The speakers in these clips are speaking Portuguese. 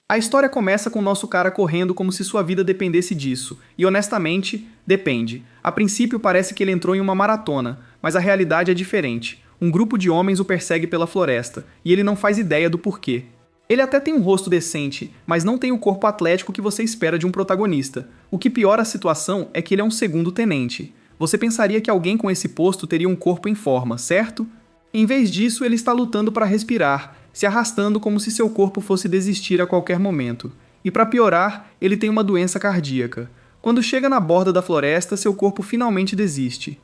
A história começa com o nosso cara correndo como se sua vida dependesse disso, e honestamente, depende. A princípio parece que ele entrou em uma maratona, mas a realidade é diferente. Um grupo de homens o persegue pela floresta, e ele não faz ideia do porquê. Ele até tem um rosto decente, mas não tem o corpo atlético que você espera de um protagonista. O que piora a situação é que ele é um segundo tenente. Você pensaria que alguém com esse posto teria um corpo em forma, certo? Em vez disso, ele está lutando para respirar, se arrastando como se seu corpo fosse desistir a qualquer momento. E para piorar, ele tem uma doença cardíaca. Quando chega na borda da floresta, seu corpo finalmente desiste.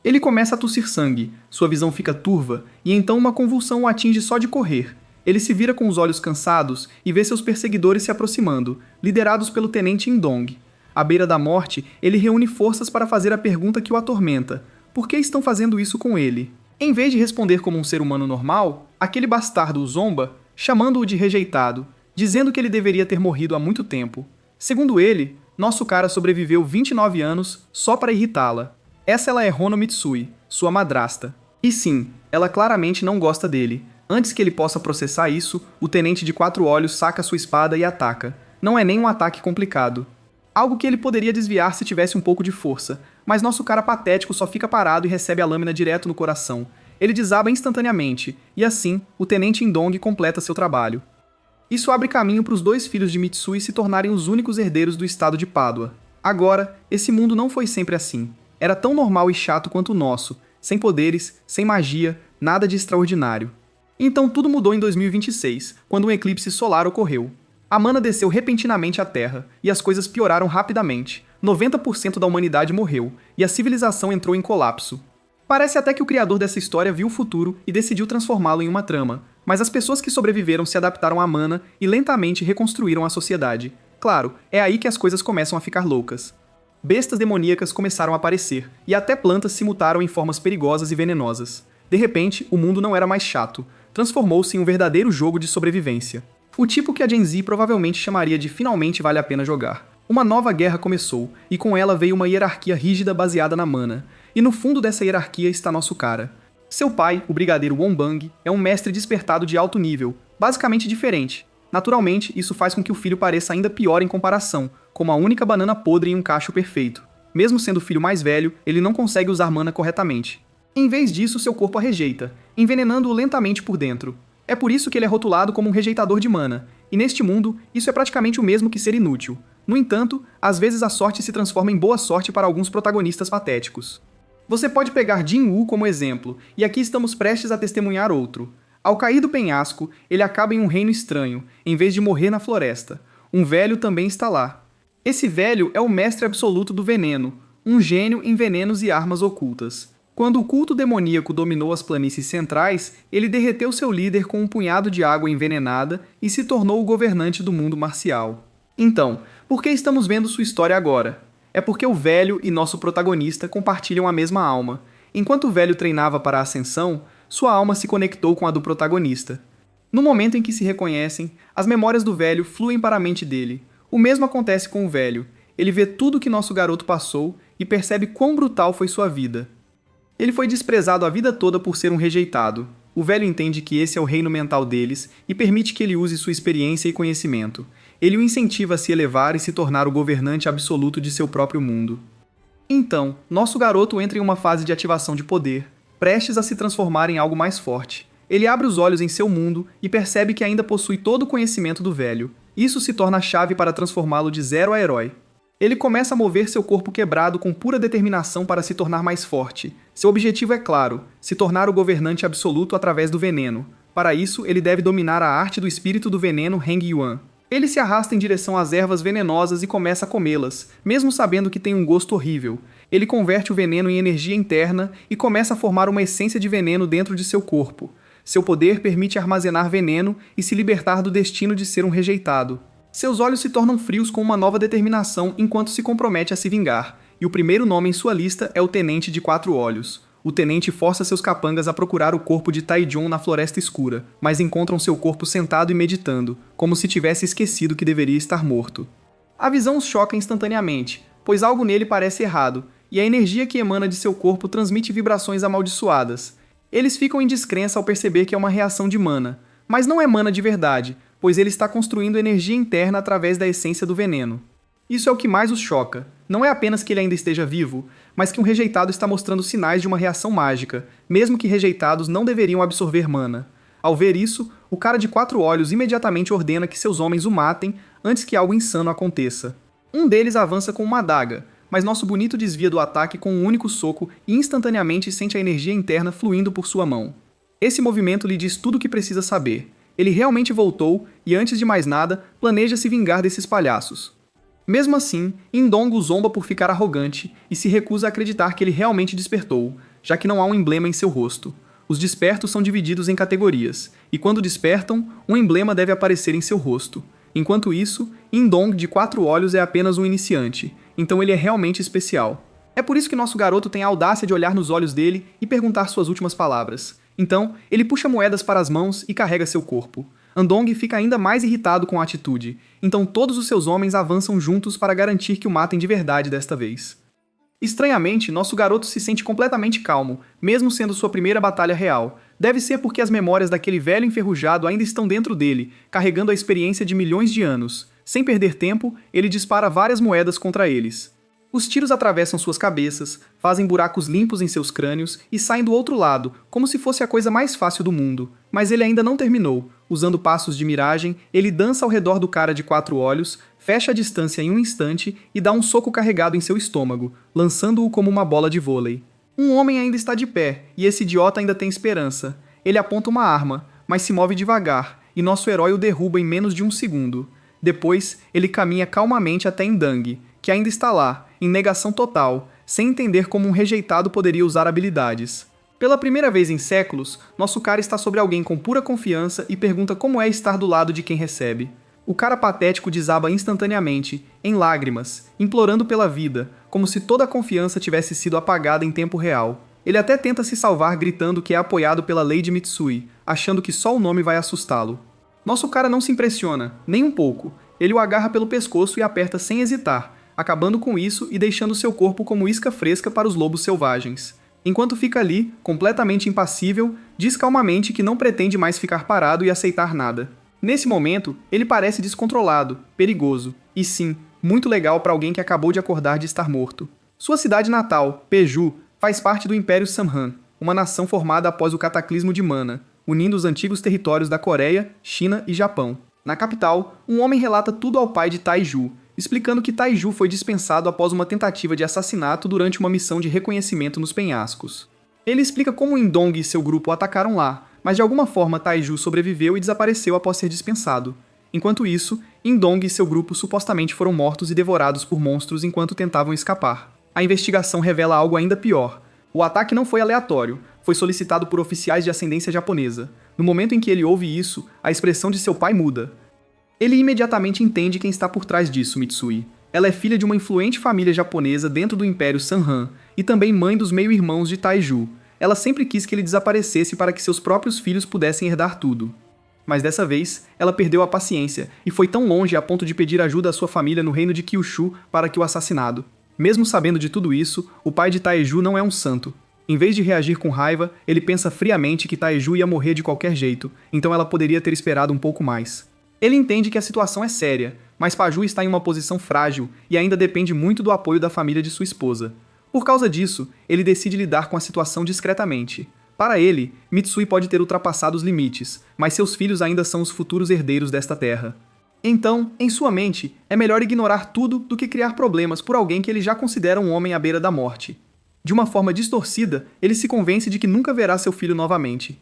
Ele começa a tossir sangue, sua visão fica turva, e então uma convulsão o atinge só de correr. Ele se vira com os olhos cansados e vê seus perseguidores se aproximando, liderados pelo tenente Indong. À beira da morte, ele reúne forças para fazer a pergunta que o atormenta: por que estão fazendo isso com ele? Em vez de responder como um ser humano normal, aquele bastardo o zomba, chamando-o de rejeitado, dizendo que ele deveria ter morrido há muito tempo. Segundo ele, nosso cara sobreviveu 29 anos só para irritá-la. Essa ela é Hono Mitsui, sua madrasta. E sim, ela claramente não gosta dele. Antes que ele possa processar isso, o tenente de 4 olhos saca sua espada e ataca. Não é nem um ataque complicado. Algo que ele poderia desviar se tivesse um pouco de força, mas nosso cara patético só fica parado e recebe a lâmina direto no coração. Ele desaba instantaneamente, e assim, o tenente Indong completa seu trabalho. Isso abre caminho para os 2 filhos de Mitsui se tornarem os únicos herdeiros do estado de Pádua. Agora, esse mundo não foi sempre assim. Era tão normal e chato quanto o nosso, sem poderes, sem magia, nada de extraordinário. Então tudo mudou em 2026, quando um eclipse solar ocorreu. A mana desceu repentinamente à Terra, e as coisas pioraram rapidamente. 90% da humanidade morreu, e a civilização entrou em colapso. Parece até que o criador dessa história viu o futuro e decidiu transformá-lo em uma trama, mas as pessoas que sobreviveram se adaptaram à mana e lentamente reconstruíram a sociedade. Claro, é aí que as coisas começam a ficar loucas. Bestas demoníacas começaram a aparecer, e até plantas se mutaram em formas perigosas e venenosas. De repente, o mundo não era mais chato, transformou-se em um verdadeiro jogo de sobrevivência. O tipo que a Gen Z provavelmente chamaria de finalmente vale a pena jogar. Uma nova guerra começou, e com ela veio uma hierarquia rígida baseada na mana. E no fundo dessa hierarquia está nosso cara. Seu pai, o brigadeiro Wonbang, é um mestre despertado de alto nível, basicamente diferente. Naturalmente, isso faz com que o filho pareça ainda pior em comparação, como a única banana podre em um cacho perfeito. Mesmo sendo o filho mais velho, ele não consegue usar mana corretamente. Em vez disso, seu corpo a rejeita, envenenando-o lentamente por dentro. É por isso que ele é rotulado como um rejeitador de mana, e neste mundo, isso é praticamente o mesmo que ser inútil. No entanto, às vezes a sorte se transforma em boa sorte para alguns protagonistas patéticos. Você pode pegar Jin Woo como exemplo, e aqui estamos prestes a testemunhar outro. Ao cair do penhasco, ele acaba em um reino estranho, em vez de morrer na floresta. Um velho também está lá. Esse velho é o mestre absoluto do veneno, um gênio em venenos e armas ocultas. Quando o culto demoníaco dominou as planícies centrais, ele derreteu seu líder com um punhado de água envenenada e se tornou o governante do mundo marcial. Então, por que estamos vendo sua história agora? É porque o velho e nosso protagonista compartilham a mesma alma. Enquanto o velho treinava para a ascensão, sua alma se conectou com a do protagonista. No momento em que se reconhecem, as memórias do velho fluem para a mente dele. O mesmo acontece com o velho. Ele vê tudo que nosso garoto passou e percebe quão brutal foi sua vida. Ele foi desprezado a vida toda por ser um rejeitado. O velho entende que esse é o reino mental deles e permite que ele use sua experiência e conhecimento. Ele o incentiva a se elevar e se tornar o governante absoluto de seu próprio mundo. Então, nosso garoto entra em uma fase de ativação de poder, prestes a se transformar em algo mais forte. Ele abre os olhos em seu mundo e percebe que ainda possui todo o conhecimento do velho. Isso se torna a chave para transformá-lo de zero a herói. Ele começa a mover seu corpo quebrado com pura determinação para se tornar mais forte. Seu objetivo é claro, se tornar o governante absoluto através do veneno. Para isso, ele deve dominar a arte do espírito do veneno Heng Yuan. Ele se arrasta em direção às ervas venenosas e começa a comê-las, mesmo sabendo que tem um gosto horrível. Ele converte o veneno em energia interna e começa a formar uma essência de veneno dentro de seu corpo. Seu poder permite armazenar veneno e se libertar do destino de ser um rejeitado. Seus olhos se tornam frios com uma nova determinação enquanto se compromete a se vingar, e o primeiro nome em sua lista é o Tenente de 4 Olhos. O tenente força seus capangas a procurar o corpo de Taijun na floresta escura, mas encontram seu corpo sentado e meditando, como se tivesse esquecido que deveria estar morto. A visão os choca instantaneamente, pois algo nele parece errado, e a energia que emana de seu corpo transmite vibrações amaldiçoadas. Eles ficam em descrença ao perceber que é uma reação de mana, mas não é mana de verdade, pois ele está construindo energia interna através da essência do veneno. Isso é o que mais os choca. Não é apenas que ele ainda esteja vivo, mas que um rejeitado está mostrando sinais de uma reação mágica, mesmo que rejeitados não deveriam absorver mana. Ao ver isso, o cara de 4 olhos imediatamente ordena que seus homens o matem antes que algo insano aconteça. Um deles avança com uma adaga, mas nosso bonito desvia do ataque com um único soco e instantaneamente sente a energia interna fluindo por sua mão. Esse movimento lhe diz tudo o que precisa saber. Ele realmente voltou e, antes de mais nada, planeja se vingar desses palhaços. Mesmo assim, Indong o zomba por ficar arrogante e se recusa a acreditar que ele realmente despertou, já que não há um emblema em seu rosto. Os despertos são divididos em categorias, e quando despertam, um emblema deve aparecer em seu rosto. Enquanto isso, Indong de 4 olhos é apenas um iniciante, então ele é realmente especial. É por isso que nosso garoto tem a audácia de olhar nos olhos dele e perguntar suas últimas palavras. Então, ele puxa moedas para as mãos e carrega seu corpo. Andong fica ainda mais irritado com a atitude, então todos os seus homens avançam juntos para garantir que o matem de verdade desta vez. Estranhamente, nosso garoto se sente completamente calmo, mesmo sendo sua primeira batalha real. Deve ser porque as memórias daquele velho enferrujado ainda estão dentro dele, carregando a experiência de milhões de anos. Sem perder tempo, ele dispara várias moedas contra eles. Os tiros atravessam suas cabeças, fazem buracos limpos em seus crânios e saem do outro lado, como se fosse a coisa mais fácil do mundo. Mas ele ainda não terminou. Usando passos de miragem, ele dança ao redor do cara de 4 olhos, fecha a distância em um instante e dá um soco carregado em seu estômago, lançando-o como uma bola de vôlei. Um homem ainda está de pé, e esse idiota ainda tem esperança. Ele aponta uma arma, mas se move devagar, e nosso herói o derruba em menos de um segundo. Depois, ele caminha calmamente até Indang, que ainda está lá, em negação total, sem entender como um rejeitado poderia usar habilidades. Pela primeira vez em séculos, nosso cara está sobre alguém com pura confiança e pergunta como é estar do lado de quem recebe. O cara patético desaba instantaneamente, em lágrimas, implorando pela vida, como se toda a confiança tivesse sido apagada em tempo real. Ele até tenta se salvar gritando que é apoiado pela Lady Mitsui, achando que só o nome vai assustá-lo. Nosso cara não se impressiona, nem um pouco. Ele o agarra pelo pescoço e aperta sem hesitar, acabando com isso e deixando seu corpo como isca fresca para os lobos selvagens. Enquanto fica ali, completamente impassível, diz calmamente que não pretende mais ficar parado e aceitar nada. Nesse momento, ele parece descontrolado, perigoso, e sim, muito legal para alguém que acabou de acordar de estar morto. Sua cidade natal, Peju, faz parte do Império Samhan, uma nação formada após o cataclismo de Mana, unindo os antigos territórios da Coreia, China e Japão. Na capital, um homem relata tudo ao pai de Taiju, explicando que Taiju foi dispensado após uma tentativa de assassinato durante uma missão de reconhecimento nos penhascos. Ele explica como Indong e seu grupo atacaram lá, mas de alguma forma Taiju sobreviveu e desapareceu após ser dispensado. Enquanto isso, Indong e seu grupo supostamente foram mortos e devorados por monstros enquanto tentavam escapar. A investigação revela algo ainda pior. O ataque não foi aleatório, foi solicitado por oficiais de ascendência japonesa. No momento em que ele ouve isso, a expressão de seu pai muda. Ele imediatamente entende quem está por trás disso, Mitsui. Ela é filha de uma influente família japonesa dentro do Império Samhan e também mãe dos meio-irmãos de Taiju. Ela sempre quis que ele desaparecesse para que seus próprios filhos pudessem herdar tudo. Mas dessa vez, ela perdeu a paciência e foi tão longe a ponto de pedir ajuda à sua família no reino de Kyushu para que o assassinado. Mesmo sabendo de tudo isso, o pai de Taiju não é um santo. Em vez de reagir com raiva, ele pensa friamente que Taiju ia morrer de qualquer jeito, então ela poderia ter esperado um pouco mais. Ele entende que a situação é séria, mas Paju está em uma posição frágil e ainda depende muito do apoio da família de sua esposa. Por causa disso, ele decide lidar com a situação discretamente. Para ele, Mitsui pode ter ultrapassado os limites, mas seus filhos ainda são os futuros herdeiros desta terra. Então, em sua mente, é melhor ignorar tudo do que criar problemas por alguém que ele já considera um homem à beira da morte. De uma forma distorcida, ele se convence de que nunca verá seu filho novamente.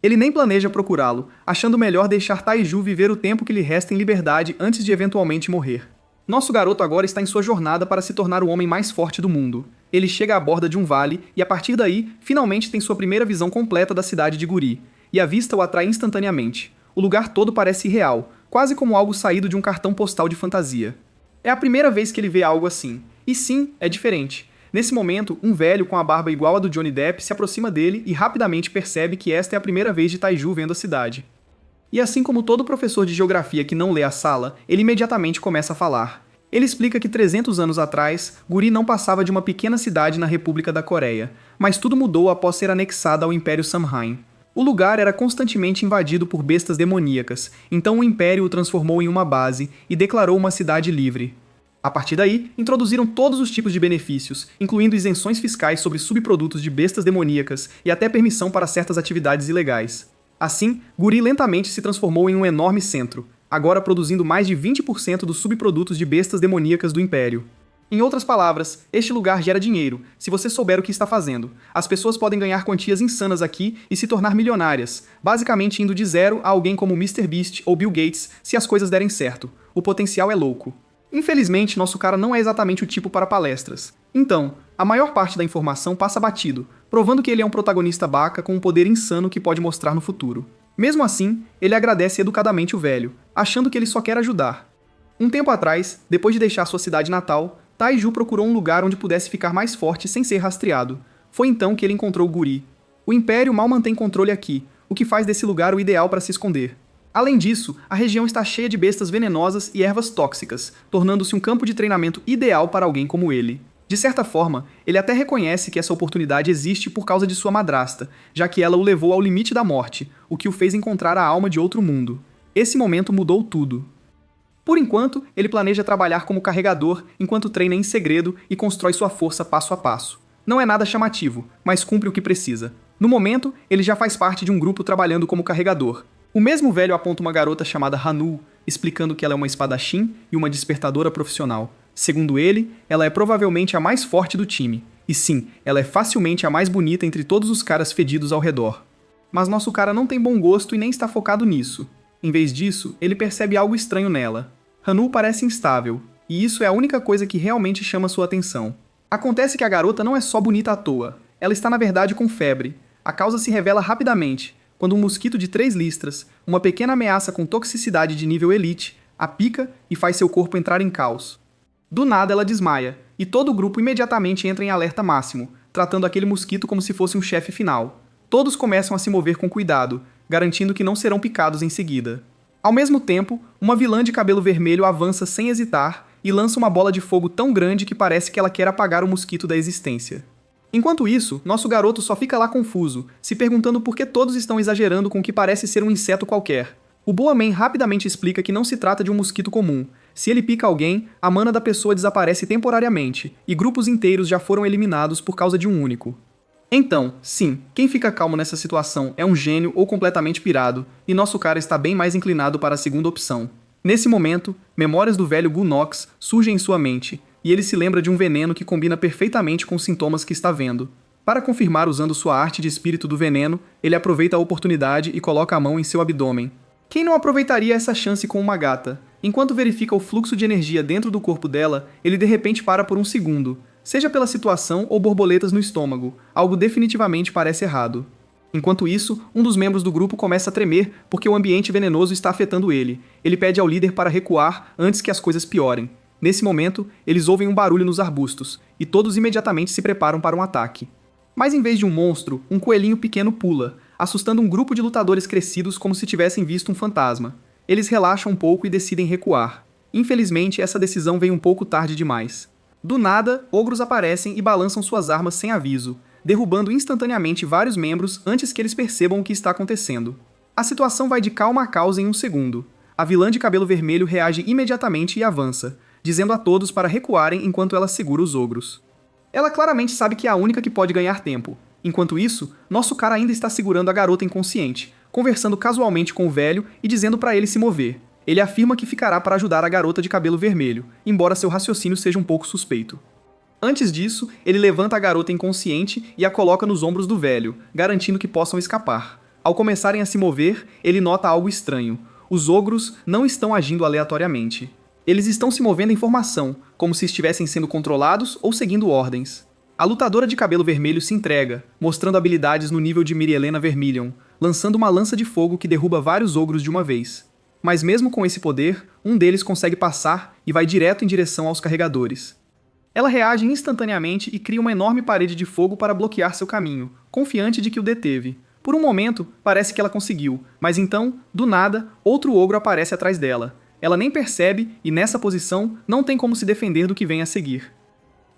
Ele nem planeja procurá-lo, achando melhor deixar Taiju viver o tempo que lhe resta em liberdade antes de eventualmente morrer. Nosso garoto agora está em sua jornada para se tornar o homem mais forte do mundo. Ele chega à borda de um vale e, a partir daí, finalmente tem sua primeira visão completa da cidade de Guri, e a vista o atrai instantaneamente. O lugar todo parece irreal, quase como algo saído de um cartão postal de fantasia. É a primeira vez que ele vê algo assim. E sim, é diferente. Nesse momento, um velho com a barba igual a do Johnny Depp se aproxima dele e rapidamente percebe que esta é a primeira vez de Taiju vendo a cidade. E assim como todo professor de geografia que não lê a sala, ele imediatamente começa a falar. Ele explica que 300 anos atrás, Guri não passava de uma pequena cidade na República da Coreia, mas tudo mudou após ser anexada ao Império Samhain. O lugar era constantemente invadido por bestas demoníacas, então o Império o transformou em uma base e declarou uma cidade livre. A partir daí, introduziram todos os tipos de benefícios, incluindo isenções fiscais sobre subprodutos de bestas demoníacas e até permissão para certas atividades ilegais. Assim, Guri lentamente se transformou em um enorme centro, agora produzindo mais de 20% dos subprodutos de bestas demoníacas do Império. Em outras palavras, este lugar gera dinheiro, se você souber o que está fazendo. As pessoas podem ganhar quantias insanas aqui e se tornar milionárias, basicamente indo de zero a alguém como MrBeast ou Bill Gates se as coisas derem certo. O potencial é louco. Infelizmente, nosso cara não é exatamente o tipo para palestras. Então, a maior parte da informação passa batido, provando que ele é um protagonista baca com um poder insano que pode mostrar no futuro. Mesmo assim, ele agradece educadamente o velho, achando que ele só quer ajudar. Um tempo atrás, depois de deixar sua cidade natal, Taiju procurou um lugar onde pudesse ficar mais forte sem ser rastreado. Foi então que ele encontrou Guri. O Império mal mantém controle aqui, o que faz desse lugar o ideal para se esconder. Além disso, a região está cheia de bestas venenosas e ervas tóxicas, tornando-se um campo de treinamento ideal para alguém como ele. De certa forma, ele até reconhece que essa oportunidade existe por causa de sua madrasta, já que ela o levou ao limite da morte, o que o fez encontrar a alma de outro mundo. Esse momento mudou tudo. Por enquanto, ele planeja trabalhar como carregador enquanto treina em segredo e constrói sua força passo a passo. Não é nada chamativo, mas cumpre o que precisa. No momento, ele já faz parte de um grupo trabalhando como carregador. O mesmo velho aponta uma garota chamada Hanu, explicando que ela é uma espadachim e uma despertadora profissional. Segundo ele, ela é provavelmente a mais forte do time. E sim, ela é facilmente a mais bonita entre todos os caras fedidos ao redor. Mas nosso cara não tem bom gosto e nem está focado nisso. Em vez disso, ele percebe algo estranho nela. Hanu parece instável, e isso é a única coisa que realmente chama sua atenção. Acontece que a garota não é só bonita à toa, ela está na verdade com febre. A causa se revela rapidamente, quando um mosquito de 3 listras, uma pequena ameaça com toxicidade de nível elite, a pica e faz seu corpo entrar em caos. Do nada ela desmaia, e todo o grupo imediatamente entra em alerta máximo, tratando aquele mosquito como se fosse um chefe final. Todos começam a se mover com cuidado, garantindo que não serão picados em seguida. Ao mesmo tempo, uma vilã de cabelo vermelho avança sem hesitar e lança uma bola de fogo tão grande que parece que ela quer apagar o mosquito da existência. Enquanto isso, nosso garoto só fica lá confuso, se perguntando por que todos estão exagerando com o que parece ser um inseto qualquer. O Boaman rapidamente explica que não se trata de um mosquito comum. Se ele pica alguém, a mana da pessoa desaparece temporariamente, e grupos inteiros já foram eliminados por causa de um único. Então, sim, quem fica calmo nessa situação é um gênio ou completamente pirado, e nosso cara está bem mais inclinado para a segunda opção. Nesse momento, memórias do velho Gunox surgem em sua mente, e ele se lembra de um veneno que combina perfeitamente com os sintomas que está vendo. Para confirmar usando sua arte de espírito do veneno, ele aproveita a oportunidade e coloca a mão em seu abdômen. Quem não aproveitaria essa chance com uma gata? Enquanto verifica o fluxo de energia dentro do corpo dela, ele de repente para por um segundo. Seja pela situação ou borboletas no estômago, algo definitivamente parece errado. Enquanto isso, um dos membros do grupo começa a tremer porque o ambiente venenoso está afetando ele. Ele pede ao líder para recuar antes que as coisas piorem. Nesse momento, eles ouvem um barulho nos arbustos, e todos imediatamente se preparam para um ataque. Mas em vez de um monstro, um coelhinho pequeno pula, assustando um grupo de lutadores crescidos como se tivessem visto um fantasma. Eles relaxam um pouco e decidem recuar. Infelizmente, essa decisão vem um pouco tarde demais. Do nada, ogros aparecem e balançam suas armas sem aviso, derrubando instantaneamente vários membros antes que eles percebam o que está acontecendo. A situação vai de calma a causa em um segundo. A vilã de cabelo vermelho reage imediatamente e avança, dizendo a todos para recuarem enquanto ela segura os ogros. Ela claramente sabe que é a única que pode ganhar tempo. Enquanto isso, nosso cara ainda está segurando a garota inconsciente, conversando casualmente com o velho e dizendo para ele se mover. Ele afirma que ficará para ajudar a garota de cabelo vermelho, embora seu raciocínio seja um pouco suspeito. Antes disso, ele levanta a garota inconsciente e a coloca nos ombros do velho, garantindo que possam escapar. Ao começarem a se mover, ele nota algo estranho. Os ogros não estão agindo aleatoriamente. Eles estão se movendo em formação, como se estivessem sendo controlados ou seguindo ordens. A lutadora de cabelo vermelho se entrega, mostrando habilidades no nível de Mirielena Vermilion, lançando uma lança de fogo que derruba vários ogros de uma vez. Mas mesmo com esse poder, um deles consegue passar e vai direto em direção aos carregadores. Ela reage instantaneamente e cria uma enorme parede de fogo para bloquear seu caminho, confiante de que o deteve. Por um momento, parece que ela conseguiu, mas então, do nada, outro ogro aparece atrás dela. Ela nem percebe e, nessa posição, não tem como se defender do que vem a seguir.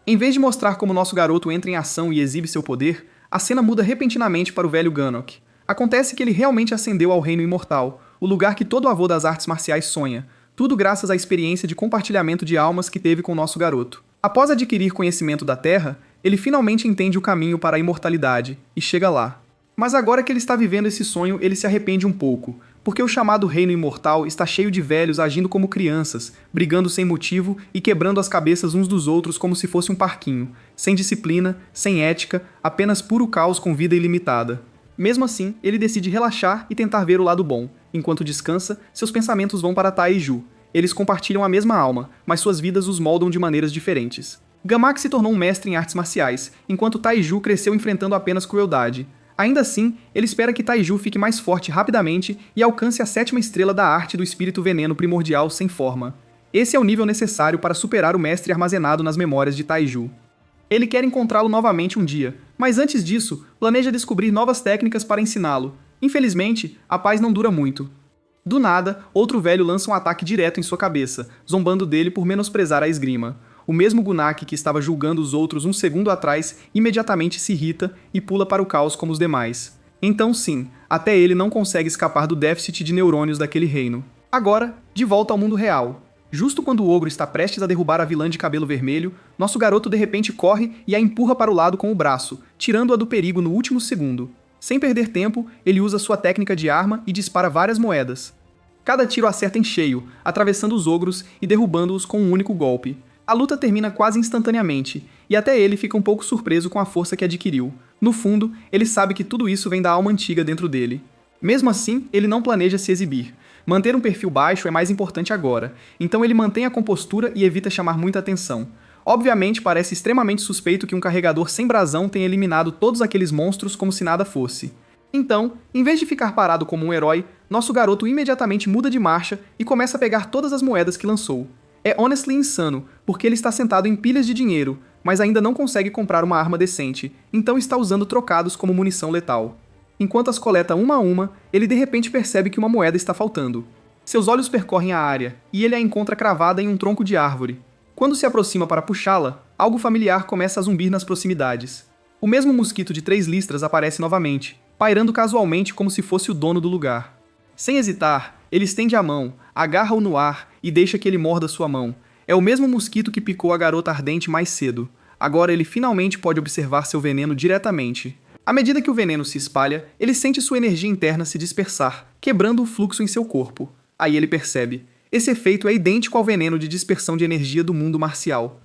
Em vez de mostrar como nosso garoto entra em ação e exibe seu poder, a cena muda repentinamente para o velho Ganok. Acontece que ele realmente ascendeu ao reino imortal, o lugar que todo avô das artes marciais sonha, tudo graças à experiência de compartilhamento de almas que teve com o nosso garoto. Após adquirir conhecimento da Terra, ele finalmente entende o caminho para a imortalidade, e chega lá. Mas agora que ele está vivendo esse sonho, ele se arrepende um pouco, porque o chamado reino imortal está cheio de velhos agindo como crianças, brigando sem motivo e quebrando as cabeças uns dos outros como se fosse um parquinho, sem disciplina, sem ética, apenas puro caos com vida ilimitada. Mesmo assim, ele decide relaxar e tentar ver o lado bom. Enquanto descansa, seus pensamentos vão para Taiju. Eles compartilham a mesma alma, mas suas vidas os moldam de maneiras diferentes. Gamak se tornou um mestre em artes marciais, enquanto Taiju cresceu enfrentando apenas crueldade. Ainda assim, ele espera que Taiju fique mais forte rapidamente e alcance a 7ª estrela da arte do espírito veneno primordial sem forma. Esse é o nível necessário para superar o mestre armazenado nas memórias de Taiju. Ele quer encontrá-lo novamente um dia, mas antes disso, planeja descobrir novas técnicas para ensiná-lo. Infelizmente, a paz não dura muito. Do nada, outro velho lança um ataque direto em sua cabeça, zombando dele por menosprezar a esgrima. O mesmo Gunak que estava julgando os outros um segundo atrás imediatamente se irrita e pula para o caos como os demais. Então sim, até ele não consegue escapar do déficit de neurônios daquele reino. Agora, de volta ao mundo real. Justo quando o ogro está prestes a derrubar a vilã de cabelo vermelho, nosso garoto de repente corre e a empurra para o lado com o braço, tirando-a do perigo no último segundo. Sem perder tempo, ele usa sua técnica de arma e dispara várias moedas. Cada tiro acerta em cheio, atravessando os ogros e derrubando-os com um único golpe. A luta termina quase instantaneamente, e até ele fica um pouco surpreso com a força que adquiriu. No fundo, ele sabe que tudo isso vem da alma antiga dentro dele. Mesmo assim, ele não planeja se exibir. Manter um perfil baixo é mais importante agora, então ele mantém a compostura e evita chamar muita atenção. Obviamente, parece extremamente suspeito que um carregador sem brasão tenha eliminado todos aqueles monstros como se nada fosse. Então, em vez de ficar parado como um herói, nosso garoto imediatamente muda de marcha e começa a pegar todas as moedas que lançou. É honestly insano, porque ele está sentado em pilhas de dinheiro, mas ainda não consegue comprar uma arma decente, então está usando trocados como munição letal. Enquanto as coleta uma a uma, ele de repente percebe que uma moeda está faltando. Seus olhos percorrem a área, e ele a encontra cravada em um tronco de árvore. Quando se aproxima para puxá-la, algo familiar começa a zumbir nas proximidades. O mesmo mosquito de 3 listras aparece novamente, pairando casualmente como se fosse o dono do lugar. Sem hesitar, ele estende a mão, agarra-o no ar e deixa que ele morda sua mão. É o mesmo mosquito que picou a garota ardente mais cedo. Agora ele finalmente pode observar seu veneno diretamente. À medida que o veneno se espalha, ele sente sua energia interna se dispersar, quebrando o fluxo em seu corpo. Aí ele percebe. Esse efeito é idêntico ao veneno de dispersão de energia do mundo marcial.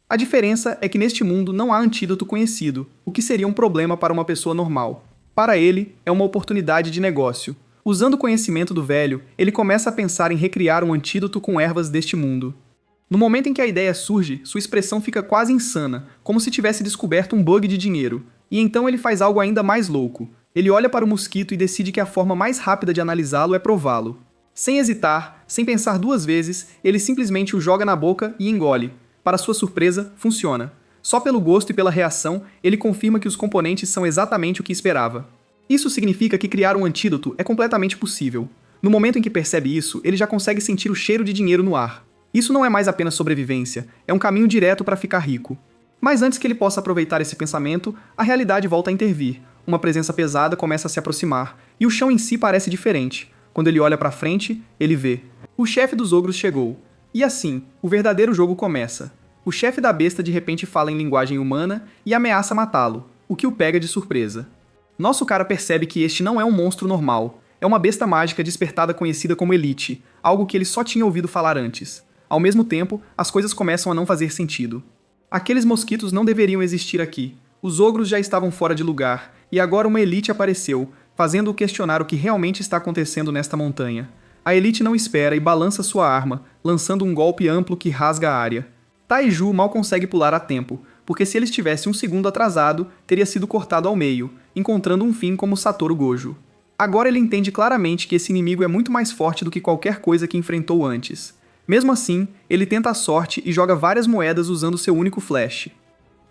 A diferença é que neste mundo não há antídoto conhecido, o que seria um problema para uma pessoa normal. Para ele, é uma oportunidade de negócio. Usando o conhecimento do velho, ele começa a pensar em recriar um antídoto com ervas deste mundo. No momento em que a ideia surge, sua expressão fica quase insana, como se tivesse descoberto um bug de dinheiro. E então ele faz algo ainda mais louco. Ele olha para o mosquito e decide que a forma mais rápida de analisá-lo é prová-lo. Sem hesitar, sem pensar 2 vezes, ele simplesmente o joga na boca e engole. Para sua surpresa, funciona. Só pelo gosto e pela reação, ele confirma que os componentes são exatamente o que esperava. Isso significa que criar um antídoto é completamente possível. No momento em que percebe isso, ele já consegue sentir o cheiro de dinheiro no ar. Isso não é mais apenas sobrevivência, é um caminho direto para ficar rico. Mas antes que ele possa aproveitar esse pensamento, a realidade volta a intervir. Uma presença pesada começa a se aproximar, e o chão em si parece diferente. Quando ele olha para frente, ele vê. O chefe dos ogros chegou. E assim, o verdadeiro jogo começa. O chefe da besta de repente fala em linguagem humana e ameaça matá-lo, o que o pega de surpresa. Nosso cara percebe que este não é um monstro normal. É uma besta mágica despertada conhecida como Elite, algo que ele só tinha ouvido falar antes. Ao mesmo tempo, as coisas começam a não fazer sentido. Aqueles mosquitos não deveriam existir aqui. Os ogros já estavam fora de lugar, e agora uma Elite apareceu, fazendo-o questionar o que realmente está acontecendo nesta montanha. A Elite não espera e balança sua arma, lançando um golpe amplo que rasga a área. Taiju mal consegue pular a tempo, porque se ele estivesse 1 segundo atrasado, teria sido cortado ao meio, encontrando um fim como Satoru Gojo. Agora ele entende claramente que esse inimigo é muito mais forte do que qualquer coisa que enfrentou antes. Mesmo assim, ele tenta a sorte e joga várias moedas usando seu único flash.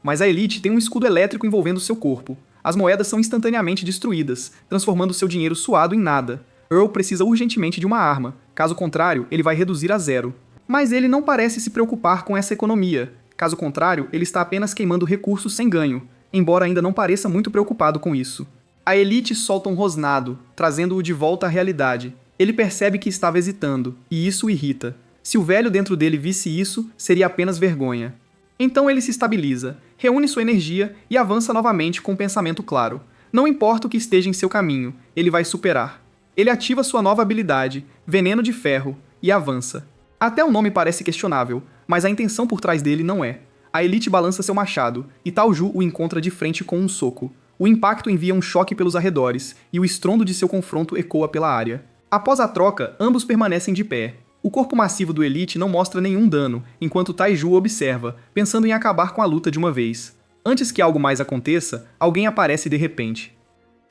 Mas a Elite tem um escudo elétrico envolvendo seu corpo. As moedas são instantaneamente destruídas, transformando seu dinheiro suado em nada. Earl precisa urgentemente de uma arma, caso contrário, ele vai reduzir a 0. Mas ele não parece se preocupar com essa economia. Caso contrário, ele está apenas queimando recursos sem ganho, embora ainda não pareça muito preocupado com isso. A Elite solta um rosnado, trazendo-o de volta à realidade. Ele percebe que estava hesitando, e isso o irrita. Se o velho dentro dele visse isso, seria apenas vergonha. Então ele se estabiliza, reúne sua energia e avança novamente com um pensamento claro. Não importa o que esteja em seu caminho, ele vai superar. Ele ativa sua nova habilidade, Veneno de Ferro, e avança. Até o nome parece questionável, mas a intenção por trás dele não é. A Elite balança seu machado, e Taoju o encontra de frente com um soco. O impacto envia um choque pelos arredores, e o estrondo de seu confronto ecoa pela área. Após a troca, ambos permanecem de pé. O corpo massivo do Elite não mostra nenhum dano, enquanto Taiju observa, pensando em acabar com a luta de uma vez. Antes que algo mais aconteça, alguém aparece de repente.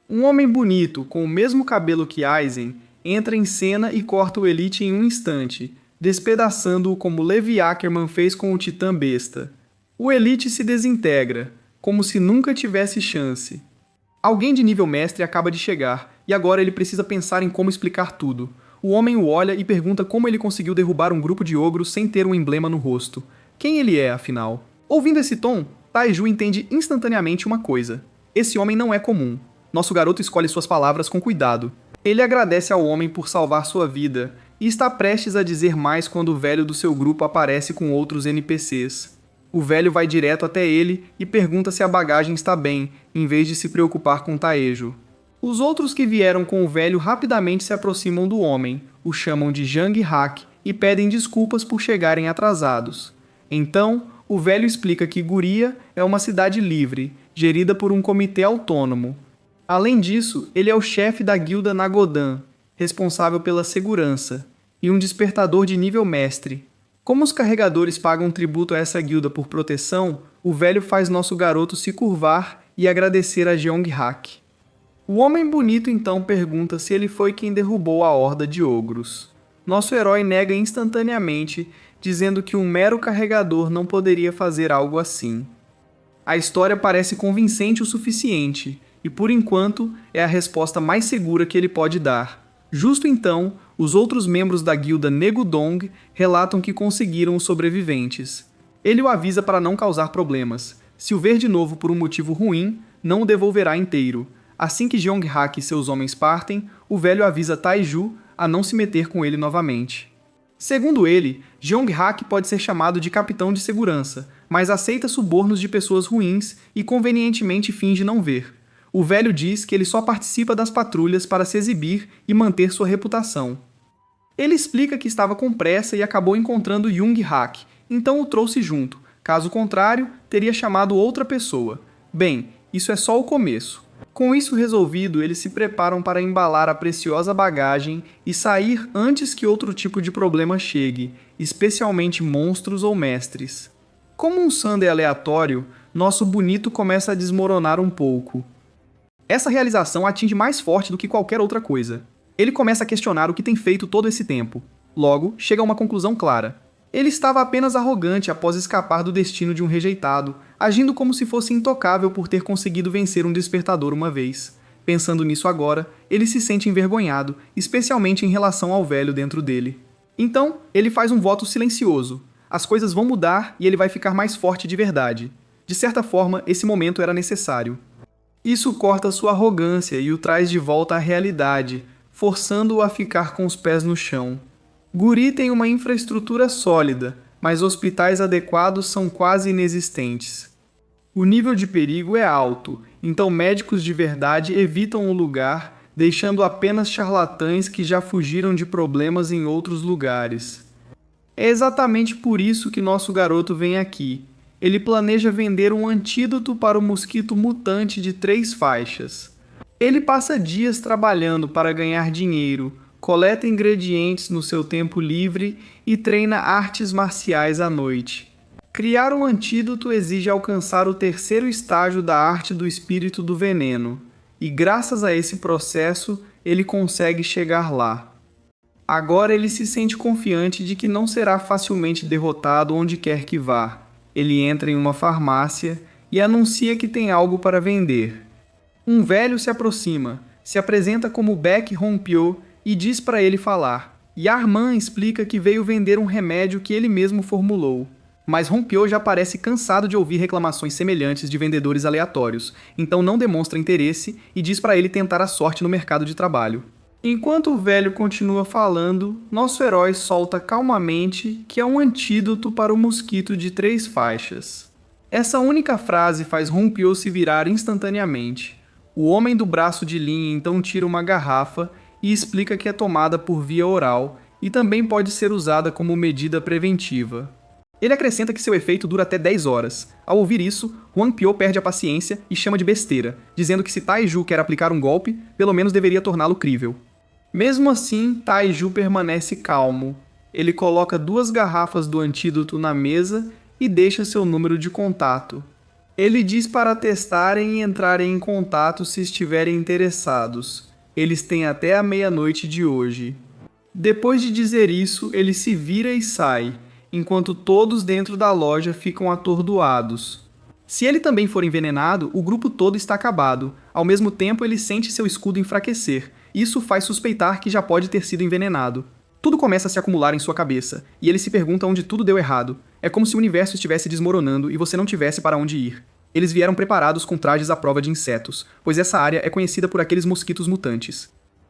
Um homem bonito, com o mesmo cabelo que Aizen, entra em cena e corta o Elite em um instante, despedaçando-o como Levi Ackerman fez com o Titã Besta. O Elite se desintegra, como se nunca tivesse chance. Alguém de nível mestre acaba de chegar, e agora ele precisa pensar em como explicar tudo. O homem o olha e pergunta como ele conseguiu derrubar um grupo de ogros sem ter um emblema no rosto. Quem ele é, afinal? Ouvindo esse tom, Taiju entende instantaneamente uma coisa. Esse homem não é comum. Nosso garoto escolhe suas palavras com cuidado. Ele agradece ao homem por salvar sua vida, e está prestes a dizer mais quando o velho do seu grupo aparece com outros NPCs. O velho vai direto até ele e pergunta se a bagagem está bem, em vez de se preocupar com Taejo. Os outros que vieram com o velho rapidamente se aproximam do homem, o chamam de Jang Hak e pedem desculpas por chegarem atrasados. Então, o velho explica que Guria é uma cidade livre, gerida por um comitê autônomo. Além disso, ele é o chefe da guilda Nagodan, responsável pela segurança, e um despertador de nível mestre. Como os carregadores pagam tributo a essa guilda por proteção, o velho faz nosso garoto se curvar e agradecer a Jeong Hak. O homem bonito então pergunta se ele foi quem derrubou a horda de ogros. Nosso herói nega instantaneamente, dizendo que um mero carregador não poderia fazer algo assim. A história parece convincente o suficiente, e por enquanto é a resposta mais segura que ele pode dar. Justo então, os outros membros da guilda Negudong relatam que conseguiram os sobreviventes. Ele o avisa para não causar problemas. Se o ver de novo por um motivo ruim, não o devolverá inteiro. Assim que Jeong Hak e seus homens partem, o velho avisa Taiju a não se meter com ele novamente. Segundo ele, Jeong Hak pode ser chamado de capitão de segurança, mas aceita subornos de pessoas ruins e convenientemente finge não ver. O velho diz que ele só participa das patrulhas para se exibir e manter sua reputação. Ele explica que estava com pressa e acabou encontrando Jung Hak, então o trouxe junto. Caso contrário, teria chamado outra pessoa. Bem, isso é só o começo. Com isso resolvido, eles se preparam para embalar a preciosa bagagem e sair antes que outro tipo de problema chegue, especialmente monstros ou mestres. Como um sundae aleatório, nosso bonito começa a desmoronar um pouco. Essa realização atinge mais forte do que qualquer outra coisa. Ele começa a questionar o que tem feito todo esse tempo. Logo, chega a uma conclusão clara. Ele estava apenas arrogante após escapar do destino de um rejeitado, agindo como se fosse intocável por ter conseguido vencer um despertador uma vez. Pensando nisso agora, ele se sente envergonhado, especialmente em relação ao velho dentro dele. Então, ele faz um voto silencioso. As coisas vão mudar e ele vai ficar mais forte de verdade. De certa forma, esse momento era necessário. Isso corta sua arrogância e o traz de volta à realidade, forçando-o a ficar com os pés no chão. Guri tem uma infraestrutura sólida, mas hospitais adequados são quase inexistentes. O nível de perigo é alto, então médicos de verdade evitam o lugar, deixando apenas charlatães que já fugiram de problemas em outros lugares. É exatamente por isso que nosso garoto vem aqui. Ele planeja vender um antídoto para o mosquito mutante de 3 faixas. Ele passa dias trabalhando para ganhar dinheiro, coleta ingredientes no seu tempo livre e treina artes marciais à noite. Criar um antídoto exige alcançar o 3º estágio da arte do espírito do veneno, e graças a esse processo ele consegue chegar lá. Agora ele se sente confiante de que não será facilmente derrotado onde quer que vá. Ele entra em uma farmácia e anuncia que tem algo para vender. Um velho se aproxima, se apresenta como Baek Honpyo e diz para ele falar. Yarman explica que veio vender um remédio que ele mesmo formulou. Mas Rompio já parece cansado de ouvir reclamações semelhantes de vendedores aleatórios, então não demonstra interesse e diz para ele tentar a sorte no mercado de trabalho. Enquanto o velho continua falando, nosso herói solta calmamente que é um antídoto para o mosquito de 3 faixas. Essa única frase faz Rompio se virar instantaneamente. O homem do braço de linha então tira uma garrafa e explica que é tomada por via oral e também pode ser usada como medida preventiva. Ele acrescenta que seu efeito dura até 10 horas. Ao ouvir isso, Huang Pio perde a paciência e chama de besteira, dizendo que se Taiju quer aplicar um golpe, pelo menos deveria torná-lo crível. Mesmo assim, Taiju permanece calmo. Ele coloca 2 garrafas do antídoto na mesa e deixa seu número de contato. Ele diz para testarem e entrarem em contato se estiverem interessados. Eles têm até a meia-noite de hoje. Depois de dizer isso, ele se vira e sai, enquanto todos dentro da loja ficam atordoados. Se ele também for envenenado, o grupo todo está acabado. Ao mesmo tempo, ele sente seu escudo enfraquecer. Isso faz suspeitar que já pode ter sido envenenado. Tudo começa a se acumular em sua cabeça, e ele se pergunta onde tudo deu errado. É como se o universo estivesse desmoronando e você não tivesse para onde ir. Eles vieram preparados com trajes à prova de insetos, pois essa área é conhecida por aqueles mosquitos mutantes.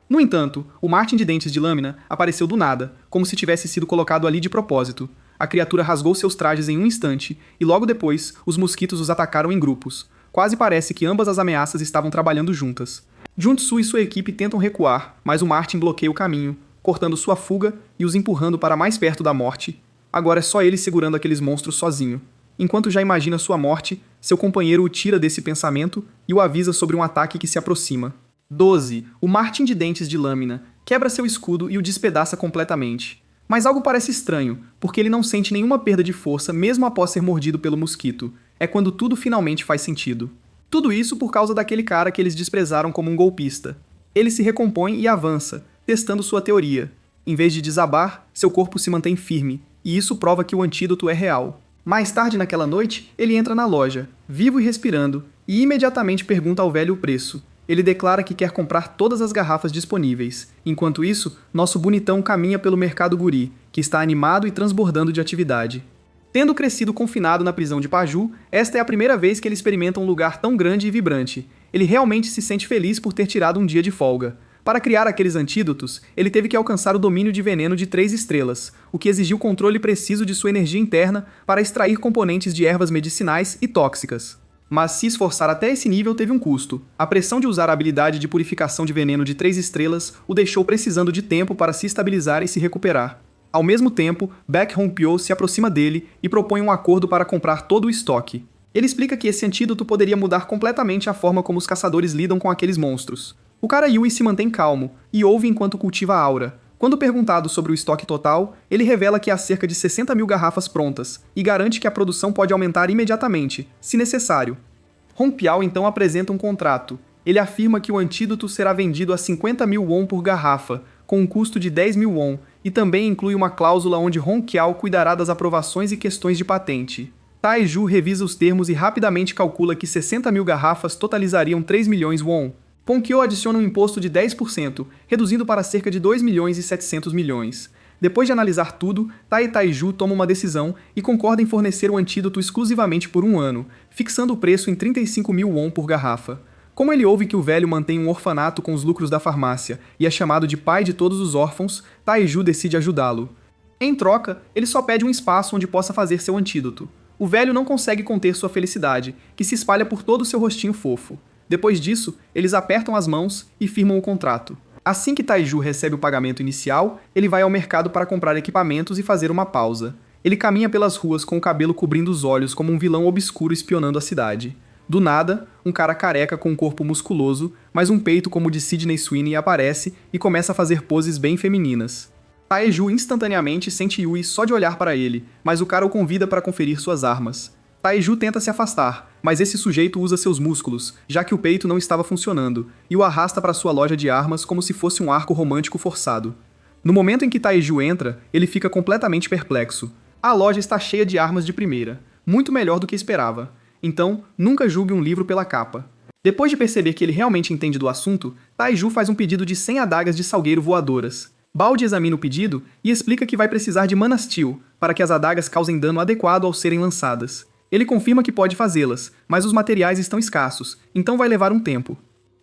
No entanto, o Martin de dentes de lâmina apareceu do nada, como se tivesse sido colocado ali de propósito. A criatura rasgou seus trajes em um instante, e logo depois, os mosquitos os atacaram em grupos. Quase parece que ambas as ameaças estavam trabalhando juntas. Juntsu e sua equipe tentam recuar, mas o Martin bloqueia o caminho, cortando sua fuga e os empurrando para mais perto da morte. Agora é só ele segurando aqueles monstros sozinho. Enquanto já imagina sua morte, seu companheiro o tira desse pensamento e o avisa sobre um ataque que se aproxima. 12. O Martin de dentes de lâmina quebra seu escudo e o despedaça completamente. Mas algo parece estranho, porque ele não sente nenhuma perda de força mesmo após ser mordido pelo mosquito. É quando tudo finalmente faz sentido. Tudo isso por causa daquele cara que eles desprezaram como um golpista. Ele se recompõe e avança, testando sua teoria. Em vez de desabar, seu corpo se mantém firme, e isso prova que o antídoto é real. Mais tarde naquela noite, ele entra na loja, vivo e respirando, e imediatamente pergunta ao velho o preço. Ele declara que quer comprar todas as garrafas disponíveis. Enquanto isso, nosso bonitão caminha pelo mercado guri, que está animado e transbordando de atividade. Tendo crescido confinado na prisão de Paju, esta é a primeira vez que ele experimenta um lugar tão grande e vibrante. Ele realmente se sente feliz por ter tirado um dia de folga. Para criar aqueles antídotos, ele teve que alcançar o domínio de veneno de 3 estrelas, o que exigiu controle preciso de sua energia interna para extrair componentes de ervas medicinais e tóxicas. Mas se esforçar até esse nível teve um custo. A pressão de usar a habilidade de purificação de veneno de 3 estrelas o deixou precisando de tempo para se estabilizar e se recuperar. Ao mesmo tempo, Baek Hong-pyo se aproxima dele e propõe um acordo para comprar todo o estoque. Ele explica que esse antídoto poderia mudar completamente a forma como os caçadores lidam com aqueles monstros. O cara Yui se mantém calmo e ouve enquanto cultiva a aura. Quando perguntado sobre o estoque total, ele revela que há cerca de 60 mil garrafas prontas e garante que a produção pode aumentar imediatamente, se necessário. Hong Piao então apresenta um contrato. Ele afirma que o antídoto será vendido a 50 mil won por garrafa, com um custo de 10 mil won, e também inclui uma cláusula onde Hong Kiao cuidará das aprovações e questões de patente. Taiju revisa os termos e rapidamente calcula que 60 mil garrafas totalizariam 3 milhões won. Ponkyo adiciona um imposto de 10%, reduzindo para cerca de 2 milhões e 700 milhões. Depois de analisar tudo, Tai e Taiju toma uma decisão e concorda em fornecer o antídoto exclusivamente por um ano, fixando o preço em 35 mil won por garrafa. Como ele ouve que o velho mantém um orfanato com os lucros da farmácia e é chamado de pai de todos os órfãos, Taiju decide ajudá-lo. Em troca, ele só pede um espaço onde possa fazer seu antídoto. O velho não consegue conter sua felicidade, que se espalha por todo o seu rostinho fofo. Depois disso, eles apertam as mãos e firmam o contrato. Assim que Taiju recebe o pagamento inicial, ele vai ao mercado para comprar equipamentos e fazer uma pausa. Ele caminha pelas ruas com o cabelo cobrindo os olhos como um vilão obscuro espionando a cidade. Do nada, um cara careca com um corpo musculoso, mas um peito como o de Sydney Sweeney aparece e começa a fazer poses bem femininas. Taeju instantaneamente sente Yui só de olhar para ele, mas o cara o convida para conferir suas armas. Taeju tenta se afastar, mas esse sujeito usa seus músculos, já que o peito não estava funcionando, e o arrasta para sua loja de armas como se fosse um arco romântico forçado. No momento em que Taeju entra, ele fica completamente perplexo. A loja está cheia de armas de primeira, muito melhor do que esperava. Então, nunca julgue um livro pela capa. Depois de perceber que ele realmente entende do assunto, Taeju faz um pedido de 100 adagas de salgueiro voadoras. Balde examina o pedido e explica que vai precisar de Mana Steel para que as adagas causem dano adequado ao serem lançadas. Ele confirma que pode fazê-las, mas os materiais estão escassos, então vai levar um tempo.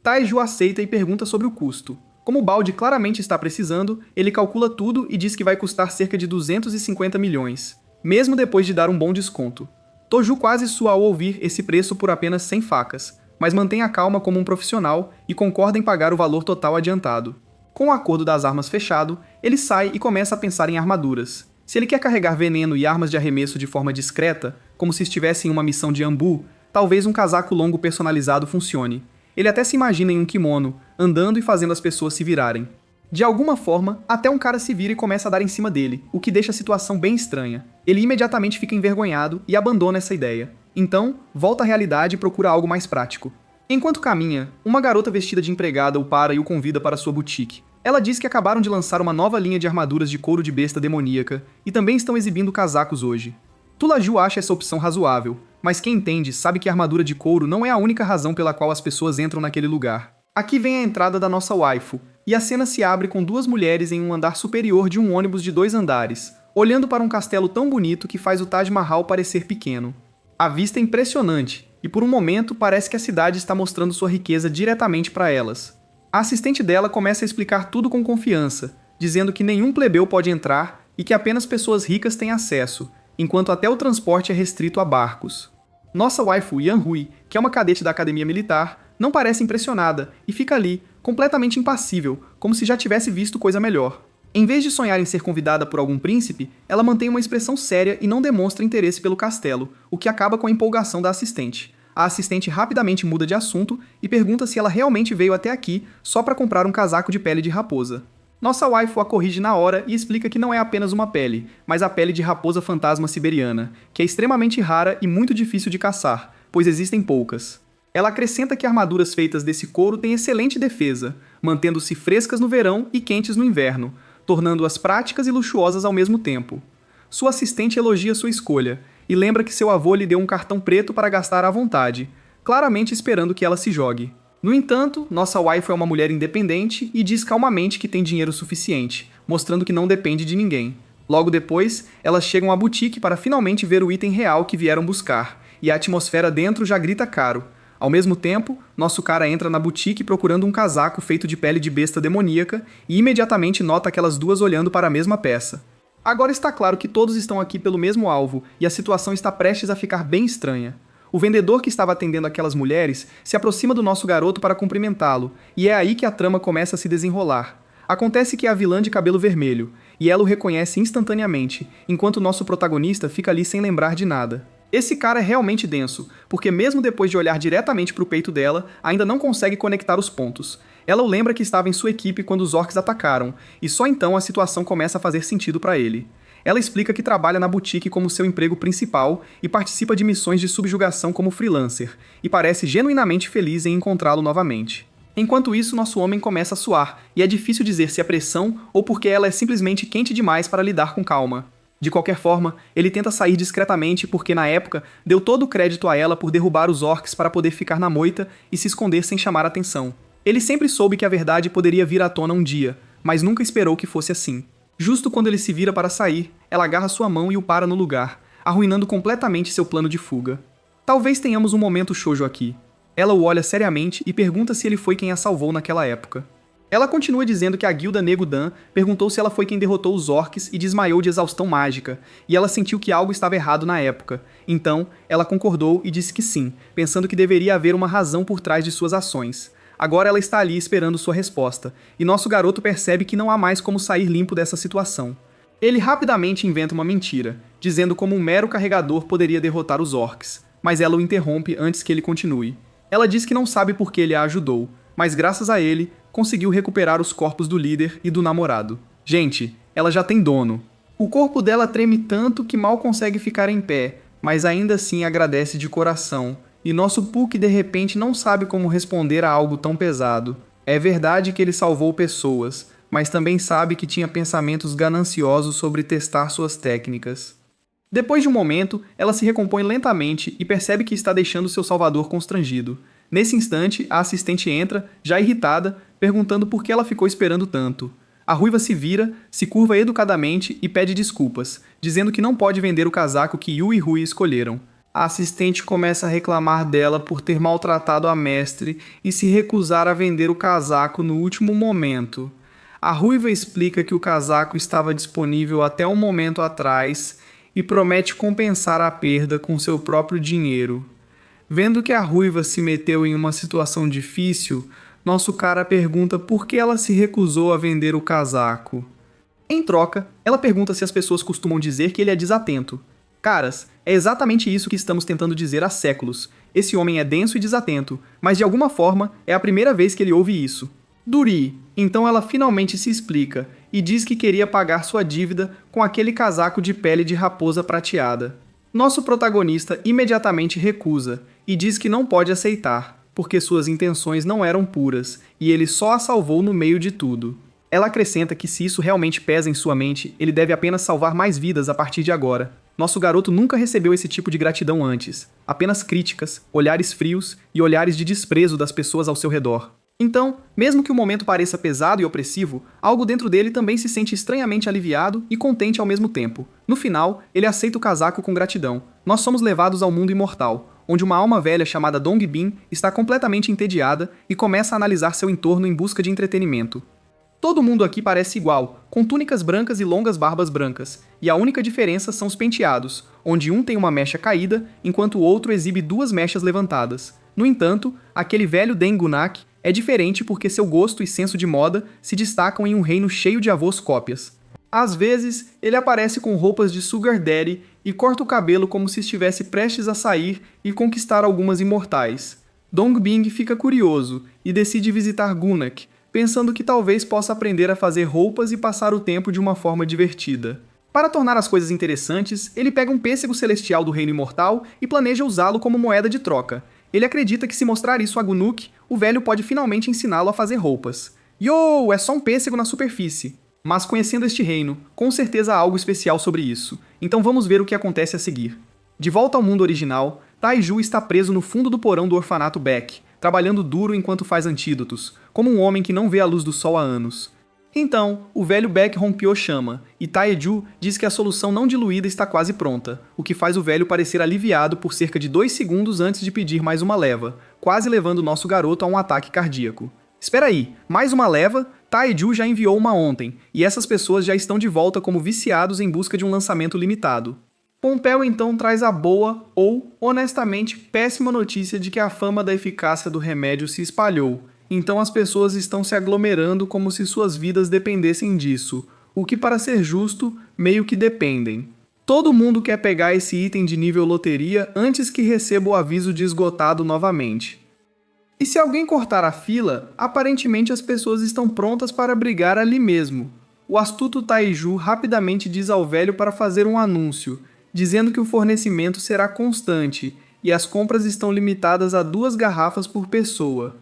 Taiju aceita e pergunta sobre o custo. Como Balde claramente está precisando, ele calcula tudo e diz que vai custar cerca de 250 milhões, mesmo depois de dar um bom desconto. Toju quase sua ao ouvir esse preço por apenas 100 facas, mas mantém a calma como um profissional e concorda em pagar o valor total adiantado. Com o acordo das armas fechado, ele sai e começa a pensar em armaduras. Se ele quer carregar veneno e armas de arremesso de forma discreta, como se estivesse em uma missão de Ambu, talvez um casaco longo personalizado funcione. Ele até se imagina em um kimono, andando e fazendo as pessoas se virarem. De alguma forma, até um cara se vira e começa a dar em cima dele, o que deixa a situação bem estranha. Ele imediatamente fica envergonhado e abandona essa ideia. Então, volta à realidade e procura algo mais prático. Enquanto caminha, uma garota vestida de empregada o para e o convida para sua boutique. Ela diz que acabaram de lançar uma nova linha de armaduras de couro de besta demoníaca e também estão exibindo casacos hoje. Tulaju acha essa opção razoável, mas quem entende sabe que a armadura de couro não é a única razão pela qual as pessoas entram naquele lugar. Aqui vem a entrada da nossa waifu, e a cena se abre com duas mulheres em um andar superior de um ônibus de 2 andares, olhando para um castelo tão bonito que faz o Taj Mahal parecer pequeno. A vista é impressionante, e por um momento parece que a cidade está mostrando sua riqueza diretamente para elas. A assistente dela começa a explicar tudo com confiança, dizendo que nenhum plebeu pode entrar e que apenas pessoas ricas têm acesso, enquanto até o transporte é restrito a barcos. Nossa waifu Yan Hui, que é uma cadete da academia militar, não parece impressionada e fica ali, completamente impassível, como se já tivesse visto coisa melhor. Em vez de sonhar em ser convidada por algum príncipe, ela mantém uma expressão séria e não demonstra interesse pelo castelo, o que acaba com a empolgação da assistente. A assistente rapidamente muda de assunto e pergunta se ela realmente veio até aqui só para comprar um casaco de pele de raposa. Nossa waifu a corrige na hora e explica que não é apenas uma pele, mas a pele de raposa fantasma siberiana, que é extremamente rara e muito difícil de caçar, pois existem poucas. Ela acrescenta que armaduras feitas desse couro têm excelente defesa, mantendo-se frescas no verão e quentes no inverno, tornando-as práticas e luxuosas ao mesmo tempo. Sua assistente elogia sua escolha, e lembra que seu avô lhe deu um cartão preto para gastar à vontade, claramente esperando que ela se jogue. No entanto, nossa waifu é uma mulher independente e diz calmamente que tem dinheiro suficiente, mostrando que não depende de ninguém. Logo depois, elas chegam à boutique para finalmente ver o item real que vieram buscar, e a atmosfera dentro já grita caro. Ao mesmo tempo, nosso cara entra na boutique procurando um casaco feito de pele de besta demoníaca e imediatamente nota aquelas duas olhando para a mesma peça. Agora está claro que todos estão aqui pelo mesmo alvo e a situação está prestes a ficar bem estranha. O vendedor que estava atendendo aquelas mulheres se aproxima do nosso garoto para cumprimentá-lo, e é aí que a trama começa a se desenrolar. Acontece que é a vilã de cabelo vermelho, e ela o reconhece instantaneamente, enquanto nosso protagonista fica ali sem lembrar de nada. Esse cara é realmente denso, porque mesmo depois de olhar diretamente para o peito dela, ainda não consegue conectar os pontos. Ela o lembra que estava em sua equipe quando os orcs atacaram, e só então a situação começa a fazer sentido para ele. Ela explica que trabalha na boutique como seu emprego principal e participa de missões de subjugação como freelancer, e parece genuinamente feliz em encontrá-lo novamente. Enquanto isso, nosso homem começa a suar, e é difícil dizer se é pressão ou porque ela é simplesmente quente demais para lidar com calma. De qualquer forma, ele tenta sair discretamente porque, na época, deu todo o crédito a ela por derrubar os orcs para poder ficar na moita e se esconder sem chamar atenção. Ele sempre soube que a verdade poderia vir à tona um dia, mas nunca esperou que fosse assim. Justo quando ele se vira para sair, ela agarra sua mão e o para no lugar, arruinando completamente seu plano de fuga. Talvez tenhamos um momento shoujo aqui. Ela o olha seriamente e pergunta se ele foi quem a salvou naquela época. Ela continua dizendo que a guilda Nego Dan perguntou se ela foi quem derrotou os orcs e desmaiou de exaustão mágica, e ela sentiu que algo estava errado na época. Então, ela concordou e disse que sim, pensando que deveria haver uma razão por trás de suas ações. Agora ela está ali esperando sua resposta, e nosso garoto percebe que não há mais como sair limpo dessa situação. Ele rapidamente inventa uma mentira, dizendo como um mero carregador poderia derrotar os orcs, mas ela o interrompe antes que ele continue. Ela diz que não sabe por que ele a ajudou, mas graças a ele, conseguiu recuperar os corpos do líder e do namorado. Gente, ela já tem dono. O corpo dela treme tanto que mal consegue ficar em pé, mas ainda assim agradece de coração. E nosso Puck de repente não sabe como responder a algo tão pesado. É verdade que ele salvou pessoas, mas também sabe que tinha pensamentos gananciosos sobre testar suas técnicas. Depois de um momento, ela se recompõe lentamente e percebe que está deixando seu salvador constrangido. Nesse instante, a assistente entra, já irritada, perguntando por que ela ficou esperando tanto. A ruiva se vira, se curva educadamente e pede desculpas, dizendo que não pode vender o casaco que Yu e Rui escolheram. A assistente começa a reclamar dela por ter maltratado a mestre e se recusar a vender o casaco no último momento. A ruiva explica que o casaco estava disponível até um momento atrás e promete compensar a perda com seu próprio dinheiro. Vendo que a ruiva se meteu em uma situação difícil, nosso cara pergunta por que ela se recusou a vender o casaco. Em troca, ela pergunta se as pessoas costumam dizer que ele é desatento. Caras, é exatamente isso que estamos tentando dizer há séculos. Esse homem é denso e desatento, mas de alguma forma é a primeira vez que ele ouve isso. Duri, então ela finalmente se explica e diz que queria pagar sua dívida com aquele casaco de pele de raposa prateada. Nosso protagonista imediatamente recusa e diz que não pode aceitar, porque suas intenções não eram puras e ele só a salvou no meio de tudo. Ela acrescenta que se isso realmente pesa em sua mente, ele deve apenas salvar mais vidas a partir de agora. Nosso garoto nunca recebeu esse tipo de gratidão antes, apenas críticas, olhares frios e olhares de desprezo das pessoas ao seu redor. Então, mesmo que o momento pareça pesado e opressivo, algo dentro dele também se sente estranhamente aliviado e contente ao mesmo tempo. No final, ele aceita o casaco com gratidão. Nós somos levados ao mundo imortal, onde uma alma velha chamada Dongbin está completamente entediada e começa a analisar seu entorno em busca de entretenimento. Todo mundo aqui parece igual, com túnicas brancas e longas barbas brancas, e a única diferença são os penteados, onde um tem uma mecha caída, enquanto o outro exibe duas mechas levantadas. No entanto, aquele velho Dengunak é diferente porque seu gosto e senso de moda se destacam em um reino cheio de avós cópias. Às vezes, ele aparece com roupas de Sugar Daddy e corta o cabelo como se estivesse prestes a sair e conquistar algumas imortais. Dongbin fica curioso e decide visitar Gunak, pensando que talvez possa aprender a fazer roupas e passar o tempo de uma forma divertida. Para tornar as coisas interessantes, ele pega um pêssego celestial do reino imortal e planeja usá-lo como moeda de troca. Ele acredita que se mostrar isso a Gunuk, o velho pode finalmente ensiná-lo a fazer roupas. Yo, é só um pêssego na superfície. Mas conhecendo este reino, com certeza há algo especial sobre isso. Então vamos ver o que acontece a seguir. De volta ao mundo original, Taiju está preso no fundo do porão do orfanato Beck, trabalhando duro enquanto faz antídotos, como um homem que não vê a luz do sol há anos. Então, o velho Beck Rompio chama, e Taeju diz que a solução não diluída está quase pronta, o que faz o velho parecer aliviado por cerca de 2 segundos antes de pedir mais uma leva, quase levando nosso garoto a um ataque cardíaco. Espera aí, mais uma leva? Taeju já enviou uma ontem, e essas pessoas já estão de volta como viciados em busca de um lançamento limitado. Pompeu então traz a boa ou, honestamente, péssima notícia de que a fama da eficácia do remédio se espalhou. Então as pessoas estão se aglomerando como se suas vidas dependessem disso, o que, para ser justo, meio que dependem. Todo mundo quer pegar esse item de nível loteria antes que receba o aviso de esgotado novamente. E se alguém cortar a fila, aparentemente as pessoas estão prontas para brigar ali mesmo. O astuto Taiju rapidamente diz ao velho para fazer um anúncio, dizendo que o fornecimento será constante e as compras estão limitadas a 2 garrafas por pessoa.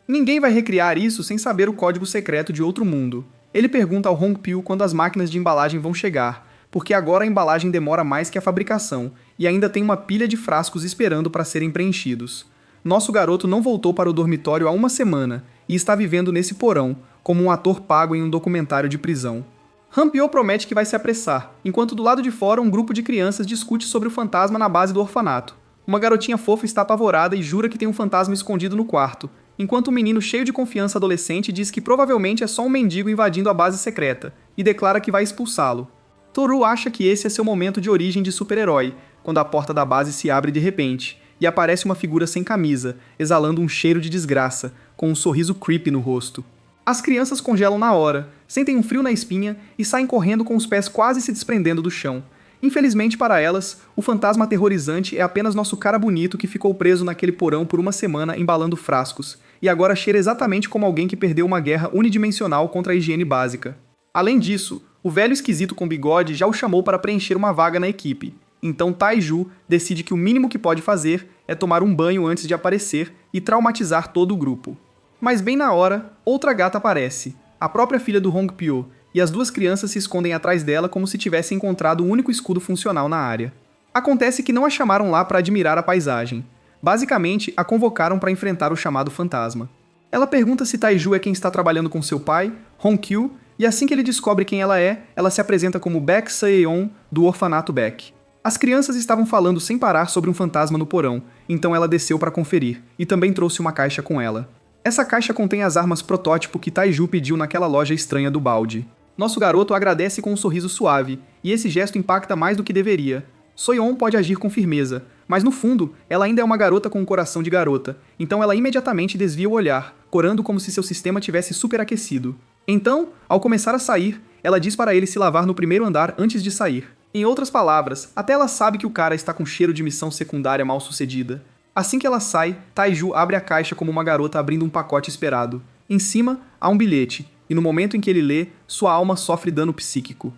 Ninguém vai recriar isso sem saber o código secreto de outro mundo. Ele pergunta ao Hongpil quando as máquinas de embalagem vão chegar, porque agora a embalagem demora mais que a fabricação e ainda tem uma pilha de frascos esperando para serem preenchidos. Nosso garoto não voltou para o dormitório há uma semana e está vivendo nesse porão, como um ator pago em um documentário de prisão. Rampio promete que vai se apressar, enquanto do lado de fora um grupo de crianças discute sobre o fantasma na base do orfanato. Uma garotinha fofa está apavorada e jura que tem um fantasma escondido no quarto, enquanto um menino cheio de confiança adolescente diz que provavelmente é só um mendigo invadindo a base secreta, e declara que vai expulsá-lo. Toru acha que esse é seu momento de origem de super-herói, quando a porta da base se abre de repente, e aparece uma figura sem camisa, exalando um cheiro de desgraça, com um sorriso creepy no rosto. As crianças congelam na hora, sentem um frio na espinha e saem correndo com os pés quase se desprendendo do chão. Infelizmente para elas, o fantasma aterrorizante é apenas nosso cara bonito que ficou preso naquele porão por uma semana embalando frascos, e agora cheira exatamente como alguém que perdeu uma guerra unidimensional contra a higiene básica. Além disso, o velho esquisito com bigode já o chamou para preencher uma vaga na equipe. Então Taiju decide que o mínimo que pode fazer é tomar um banho antes de aparecer e traumatizar todo o grupo. Mas bem na hora, outra gata aparece, a própria filha do Hongpyo, e as 2 crianças se escondem atrás dela como se tivessem encontrado o único escudo funcional na área. Acontece que não a chamaram lá para admirar a paisagem. Basicamente, a convocaram para enfrentar o chamado fantasma. Ela pergunta se Taiju é quem está trabalhando com seu pai, Honkyu, E assim que ele descobre quem ela se apresenta como Baek Saeon, do orfanato Baek. As crianças estavam falando sem parar sobre um fantasma no porão, então ela desceu para conferir, e também trouxe uma caixa com ela. Essa caixa contém as armas protótipo que Taiju pediu naquela loja estranha do balde. Nosso garoto agradece com um sorriso suave, e esse gesto impacta mais do que deveria. Soyeon pode agir com firmeza, mas no fundo, ela ainda é uma garota com um coração de garota, então ela imediatamente desvia o olhar, corando como se seu sistema tivesse superaquecido. Então, ao começar a sair, ela diz para ele se lavar no primeiro andar antes de sair. Em outras palavras, até ela sabe que o cara está com cheiro de missão secundária mal sucedida. Assim que ela sai, Taiju abre a caixa como uma garota abrindo um pacote esperado. Em cima, há um bilhete, e no momento em que ele lê, sua alma sofre dano psíquico.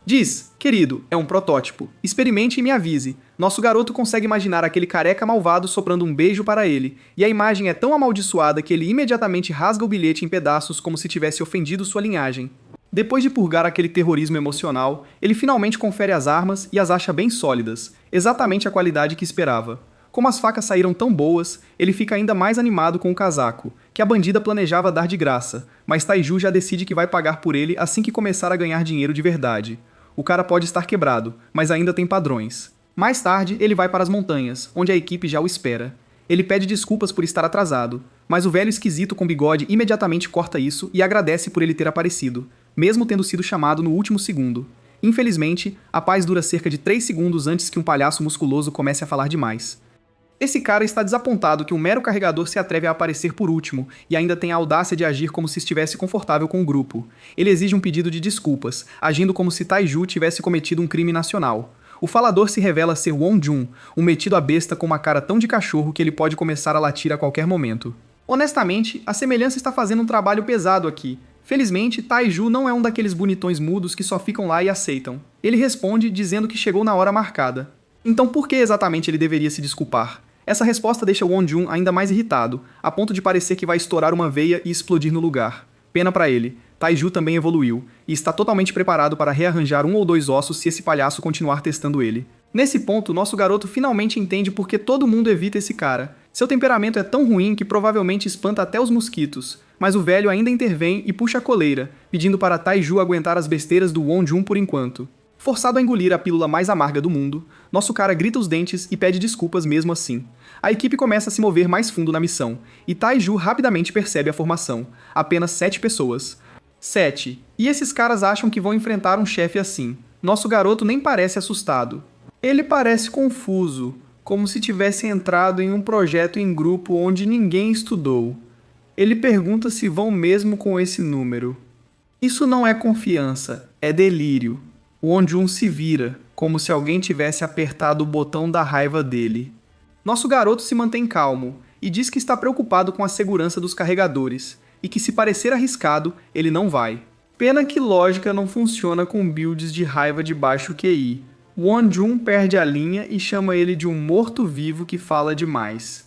Diz, querido, é um protótipo. Experimente e me avise. Nosso garoto consegue imaginar aquele careca malvado soprando um beijo para ele, e a imagem é tão amaldiçoada que ele imediatamente rasga o bilhete em pedaços como se tivesse ofendido sua linhagem. Depois de purgar aquele terrorismo emocional, ele finalmente confere as armas e as acha bem sólidas, exatamente a qualidade que esperava. Como as facas saíram tão boas, ele fica ainda mais animado com o casaco, que a bandida planejava dar de graça, mas Taiju já decide que vai pagar por ele assim que começar a ganhar dinheiro de verdade. O cara pode estar quebrado, mas ainda tem padrões. Mais tarde, ele vai para as montanhas, onde a equipe já o espera. Ele pede desculpas por estar atrasado, mas o velho esquisito com bigode imediatamente corta isso e agradece por ele ter aparecido, mesmo tendo sido chamado no último segundo. Infelizmente, a paz dura cerca de 3 segundos antes que um palhaço musculoso comece a falar demais. Esse cara está desapontado que um mero carregador se atreve a aparecer por último e ainda tem a audácia de agir como se estivesse confortável com o grupo. Ele exige um pedido de desculpas, agindo como se Taiju tivesse cometido um crime nacional. O falador se revela ser Won-jun, um metido à besta com uma cara tão de cachorro que ele pode começar a latir a qualquer momento. Honestamente, a semelhança está fazendo um trabalho pesado aqui. Felizmente, Taiju não é um daqueles bonitões mudos que só ficam lá e aceitam. Ele responde dizendo que chegou na hora marcada. Então por que exatamente ele deveria se desculpar? Essa resposta deixa Won-jun ainda mais irritado, a ponto de parecer que vai estourar uma veia e explodir no lugar. Pena pra ele, Taiju também evoluiu, e está totalmente preparado para rearranjar 1 ou 2 ossos se esse palhaço continuar testando ele. Nesse ponto, nosso garoto finalmente entende por que todo mundo evita esse cara. Seu temperamento é tão ruim que provavelmente espanta até os mosquitos, mas o velho ainda intervém e puxa a coleira, pedindo para Taiju aguentar as besteiras do Won-jun por enquanto. Forçado a engolir a pílula mais amarga do mundo, nosso cara grita os dentes e pede desculpas mesmo assim. A equipe começa a se mover mais fundo na missão, e Taiju rapidamente percebe a formação. Apenas 7 pessoas. 7. E esses caras acham que vão enfrentar um chefe assim. Nosso garoto nem parece assustado. Ele parece confuso, como se tivesse entrado em um projeto em grupo onde ninguém estudou. Ele pergunta se vão mesmo com esse número. Isso não é confiança, é delírio. Won-jun se vira, como se alguém tivesse apertado o botão da raiva dele. Nosso garoto se mantém calmo e diz que está preocupado com a segurança dos carregadores e que se parecer arriscado, ele não vai. Pena que lógica não funciona com builds de raiva de baixo QI. Won-jun perde a linha e chama ele de um morto-vivo que fala demais.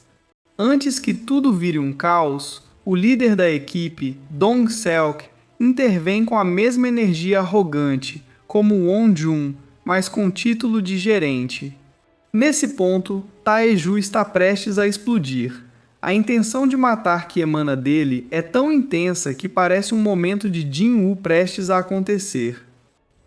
Antes que tudo vire um caos, o líder da equipe, Dong-seok, intervém com a mesma energia arrogante, como Won-jun, mas com título de gerente. Nesse ponto, Taiju está prestes a explodir. A intenção de matar que emana dele é tão intensa que parece um momento de Jin-woo prestes a acontecer.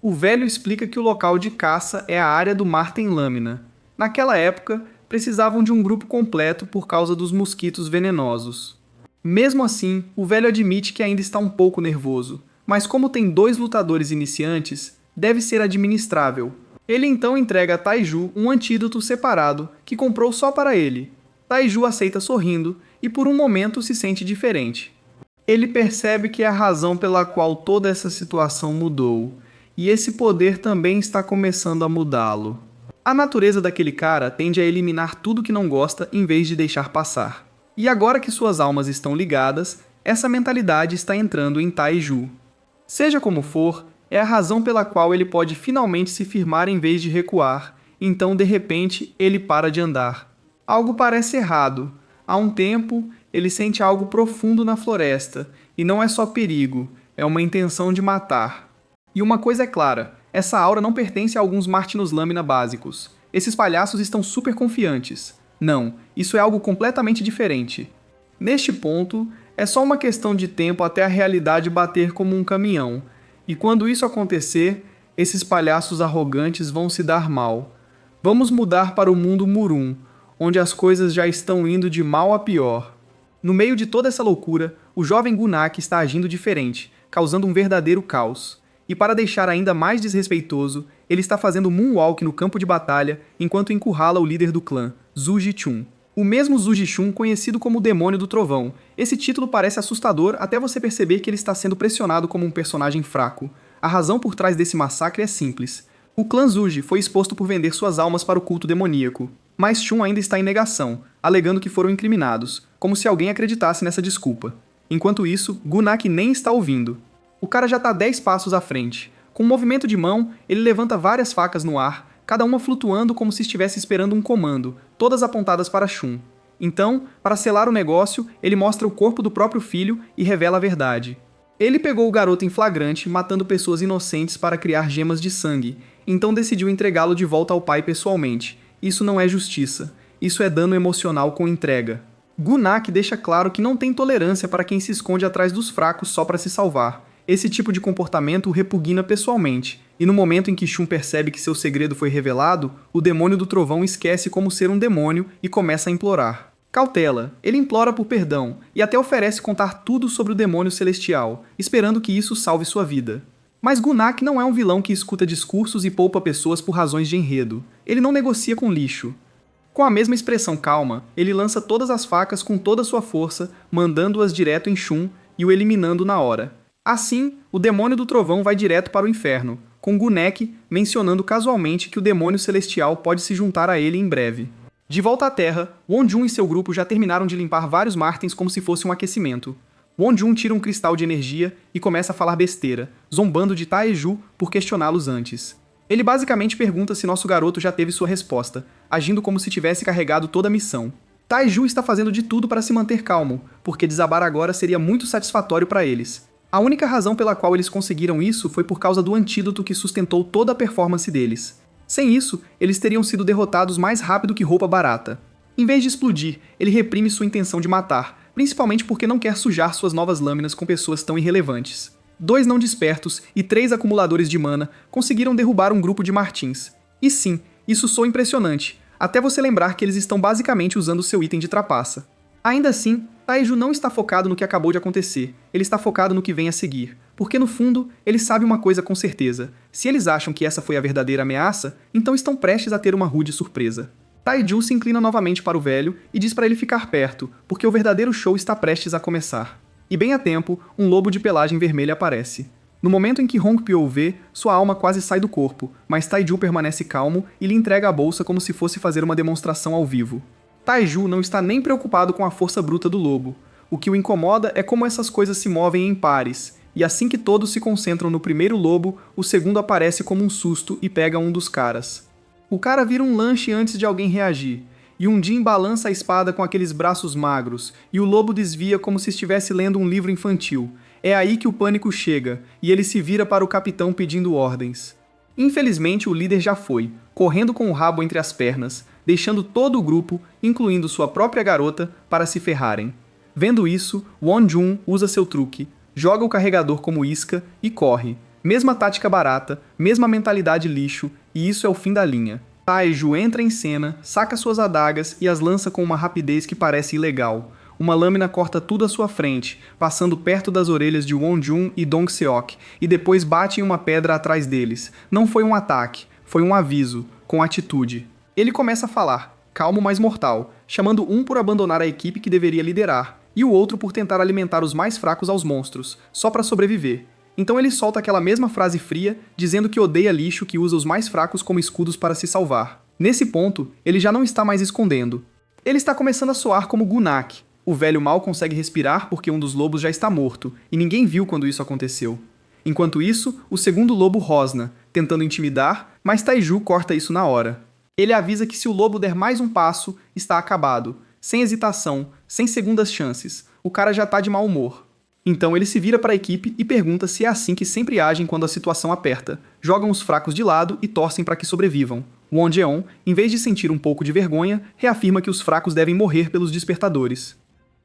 O velho explica que o local de caça é a área do mar tem lâmina. Naquela época, precisavam de um grupo completo por causa dos mosquitos venenosos. Mesmo assim, o velho admite que ainda está um pouco nervoso, mas como tem 2 lutadores iniciantes, deve ser administrável. Ele então entrega a Taiju um antídoto separado que comprou só para ele. Taiju aceita sorrindo e por um momento se sente diferente. Ele percebe que é a razão pela qual toda essa situação mudou, e esse poder também está começando a mudá-lo. A natureza daquele cara tende a eliminar tudo que não gosta em vez de deixar passar. E agora que suas almas estão ligadas, essa mentalidade está entrando em Taiju. Seja como for, é a razão pela qual ele pode finalmente se firmar em vez de recuar, então de repente ele para de andar. Algo parece errado. Há um tempo, ele sente algo profundo na floresta, e não é só perigo, é uma intenção de matar. E uma coisa é clara, essa aura não pertence a alguns Martinus Lâmina básicos. Esses palhaços estão super confiantes. Não, isso é algo completamente diferente. Neste ponto, é só uma questão de tempo até a realidade bater como um caminhão. E quando isso acontecer, esses palhaços arrogantes vão se dar mal. Vamos mudar para o mundo Murum, onde as coisas já estão indo de mal a pior. No meio de toda essa loucura, o jovem Gunak está agindo diferente, causando um verdadeiro caos. E para deixar ainda mais desrespeitoso, ele está fazendo moonwalk no campo de batalha enquanto encurrala o líder do clã, Zhu Jichun. O mesmo Zhu Jichun conhecido como o Demônio do Trovão. Esse título parece assustador até você perceber que ele está sendo pressionado como um personagem fraco. A razão por trás desse massacre é simples. O clã Zhuge foi exposto por vender suas almas para o culto demoníaco. Mas Chun ainda está em negação, alegando que foram incriminados, como se alguém acreditasse nessa desculpa. Enquanto isso, Gunak nem está ouvindo. O cara já está 10 passos à frente. Com um movimento de mão, ele levanta várias facas no ar, cada uma flutuando como se estivesse esperando um comando, todas apontadas para Chun. Então, para selar o negócio, ele mostra o corpo do próprio filho e revela a verdade. Ele pegou o garoto em flagrante, matando pessoas inocentes para criar gemas de sangue, então decidiu entregá-lo de volta ao pai pessoalmente. Isso não é justiça. Isso é dano emocional com entrega. Gunak deixa claro que não tem tolerância para quem se esconde atrás dos fracos só para se salvar. Esse tipo de comportamento o repugna pessoalmente, e no momento em que Chun percebe que seu segredo foi revelado, o Demônio do Trovão esquece como ser um demônio e começa a implorar. Cautela, ele implora por perdão e até oferece contar tudo sobre o demônio celestial, esperando que isso salve sua vida. Mas Gunak não é um vilão que escuta discursos e poupa pessoas por razões de enredo. Ele não negocia com lixo. Com a mesma expressão calma, ele lança todas as facas com toda a sua força, mandando-as direto em Chun e o eliminando na hora. Assim, o Demônio do Trovão vai direto para o inferno, com Gunek mencionando casualmente que o demônio celestial pode se juntar a ele em breve. De volta à Terra, Wonjun e seu grupo já terminaram de limpar vários Martens como se fosse um aquecimento. Wonjun tira um cristal de energia e começa a falar besteira, zombando de Taeju por questioná-los antes. Ele basicamente pergunta se nosso garoto já teve sua resposta, agindo como se tivesse carregado toda a missão. Taeju está fazendo de tudo para se manter calmo, porque desabar agora seria muito satisfatório para eles. A única razão pela qual eles conseguiram isso foi por causa do antídoto que sustentou toda a performance deles. Sem isso, eles teriam sido derrotados mais rápido que roupa barata. Em vez de explodir, ele reprime sua intenção de matar, principalmente porque não quer sujar suas novas lâminas com pessoas tão irrelevantes. 2 não despertos e 3 acumuladores de mana conseguiram derrubar um grupo de Martins. E sim, isso soa impressionante, até você lembrar que eles estão basicamente usando seu item de trapaça. Ainda assim, Taeju não está focado no que acabou de acontecer, ele está focado no que vem a seguir, porque no fundo, ele sabe uma coisa com certeza: se eles acham que essa foi a verdadeira ameaça, então estão prestes a ter uma rude surpresa. Taeju se inclina novamente para o velho e diz para ele ficar perto, porque o verdadeiro show está prestes a começar. E bem a tempo, um lobo de pelagem vermelha aparece. No momento em que Hongpyo o vê, sua alma quase sai do corpo, mas Taeju permanece calmo e lhe entrega a bolsa como se fosse fazer uma demonstração ao vivo. Taeju não está nem preocupado com a força bruta do lobo. O que o incomoda é como essas coisas se movem em pares, e assim que todos se concentram no primeiro lobo, o segundo aparece como um susto e pega um dos caras. O cara vira um lanche antes de alguém reagir, e um Jin balança a espada com aqueles braços magros, e o lobo desvia como se estivesse lendo um livro infantil. É aí que o pânico chega, e ele se vira para o capitão pedindo ordens. Infelizmente, o líder já foi, correndo com o rabo entre as pernas, deixando todo o grupo, incluindo sua própria garota, para se ferrarem. Vendo isso, Wonjun usa seu truque, joga o carregador como isca e corre. Mesma tática barata, mesma mentalidade lixo, e isso é o fim da linha. Taeju entra em cena, saca suas adagas e as lança com uma rapidez que parece ilegal. Uma lâmina corta tudo à sua frente, passando perto das orelhas de Wonjun e Dongseok, e depois bate em uma pedra atrás deles. Não foi um ataque, foi um aviso, com atitude. Ele começa a falar, calmo mas mortal, chamando um por abandonar a equipe que deveria liderar, e o outro por tentar alimentar os mais fracos aos monstros, só para sobreviver. Então ele solta aquela mesma frase fria, dizendo que odeia lixo que usa os mais fracos como escudos para se salvar. Nesse ponto, ele já não está mais escondendo. Ele está começando a soar como Gunak. O velho mal consegue respirar porque um dos lobos já está morto, e ninguém viu quando isso aconteceu. Enquanto isso, o segundo lobo rosna, tentando intimidar, mas Taeju corta isso na hora. Ele avisa que se o lobo der mais um passo, está acabado. Sem hesitação, sem segundas chances. O cara já tá de mau humor. Então ele se vira para a equipe e pergunta se é assim que sempre agem quando a situação aperta. Jogam os fracos de lado e torcem para que sobrevivam. Wonjeon, em vez de sentir um pouco de vergonha, reafirma que os fracos devem morrer pelos despertadores.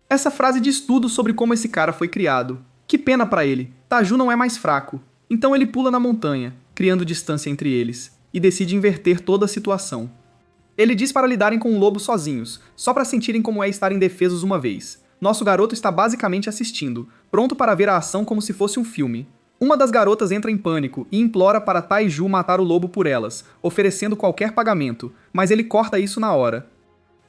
Essa frase diz tudo sobre como esse cara foi criado. Que pena para ele. Taeju não é mais fraco. Então ele pula na montanha, criando distância entre eles, e decide inverter toda a situação. Ele diz para lidarem com o lobo sozinhos, só para sentirem como é estar indefesos uma vez. Nosso garoto está basicamente assistindo, pronto para ver a ação como se fosse um filme. Uma das garotas entra em pânico e implora para Taiju matar o lobo por elas, oferecendo qualquer pagamento, mas ele corta isso na hora.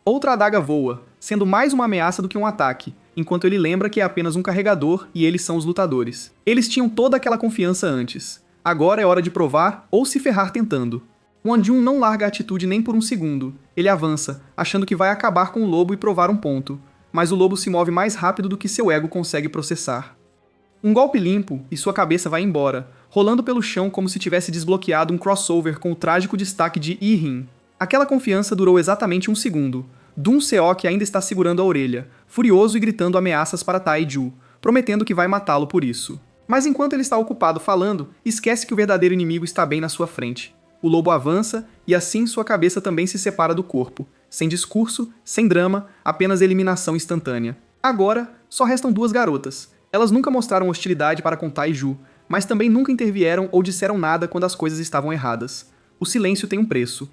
Outra adaga voa, sendo mais uma ameaça do que um ataque, enquanto ele lembra que é apenas um carregador e eles são os lutadores. Eles tinham toda aquela confiança antes. Agora é hora de provar ou se ferrar tentando. Won Jun não larga a atitude nem por um segundo. Ele avança, achando que vai acabar com o lobo e provar um ponto. Mas o lobo se move mais rápido do que seu ego consegue processar. Um golpe limpo e sua cabeça vai embora, rolando pelo chão como se tivesse desbloqueado um crossover com o trágico destaque de Yi-Rin. Aquela confiança durou exatamente um segundo. Dun Seok ainda está segurando a orelha, furioso e gritando ameaças para Taiju, prometendo que vai matá-lo por isso. Mas enquanto ele está ocupado falando, esquece que o verdadeiro inimigo está bem na sua frente. O lobo avança e assim sua cabeça também se separa do corpo. Sem discurso, sem drama, apenas eliminação instantânea. Agora, só restam duas garotas. Elas nunca mostraram hostilidade para com Taiju, mas também nunca intervieram ou disseram nada quando as coisas estavam erradas. O silêncio tem um preço.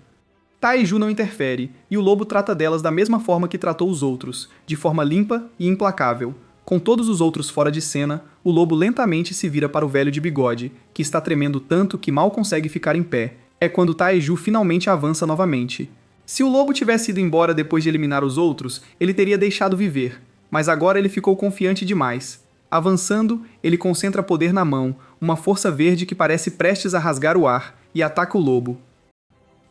Taiju não interfere, e o lobo trata delas da mesma forma que tratou os outros, de forma limpa e implacável. Com todos os outros fora de cena, o lobo lentamente se vira para o velho de bigode, que está tremendo tanto que mal consegue ficar em pé. É quando Taiju finalmente avança novamente. Se o lobo tivesse ido embora depois de eliminar os outros, ele teria deixado viver, mas agora ele ficou confiante demais. Avançando, ele concentra poder na mão, uma força verde que parece prestes a rasgar o ar, e ataca o lobo.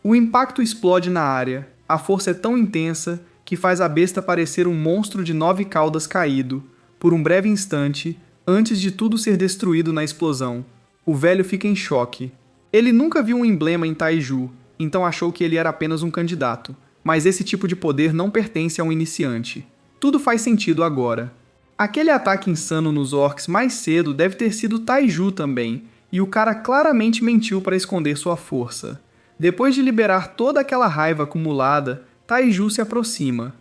O impacto explode na área. A força é tão intensa que faz a besta parecer um monstro de 9 caudas caído, por um breve instante, antes de tudo ser destruído na explosão. O velho fica em choque. Ele nunca viu um emblema em Taiju, então achou que ele era apenas um candidato. Mas esse tipo de poder não pertence a um iniciante. Tudo faz sentido agora. Aquele ataque insano nos orcs mais cedo deve ter sido Taiju também, e o cara claramente mentiu para esconder sua força. Depois de liberar toda aquela raiva acumulada, Taiju se aproxima.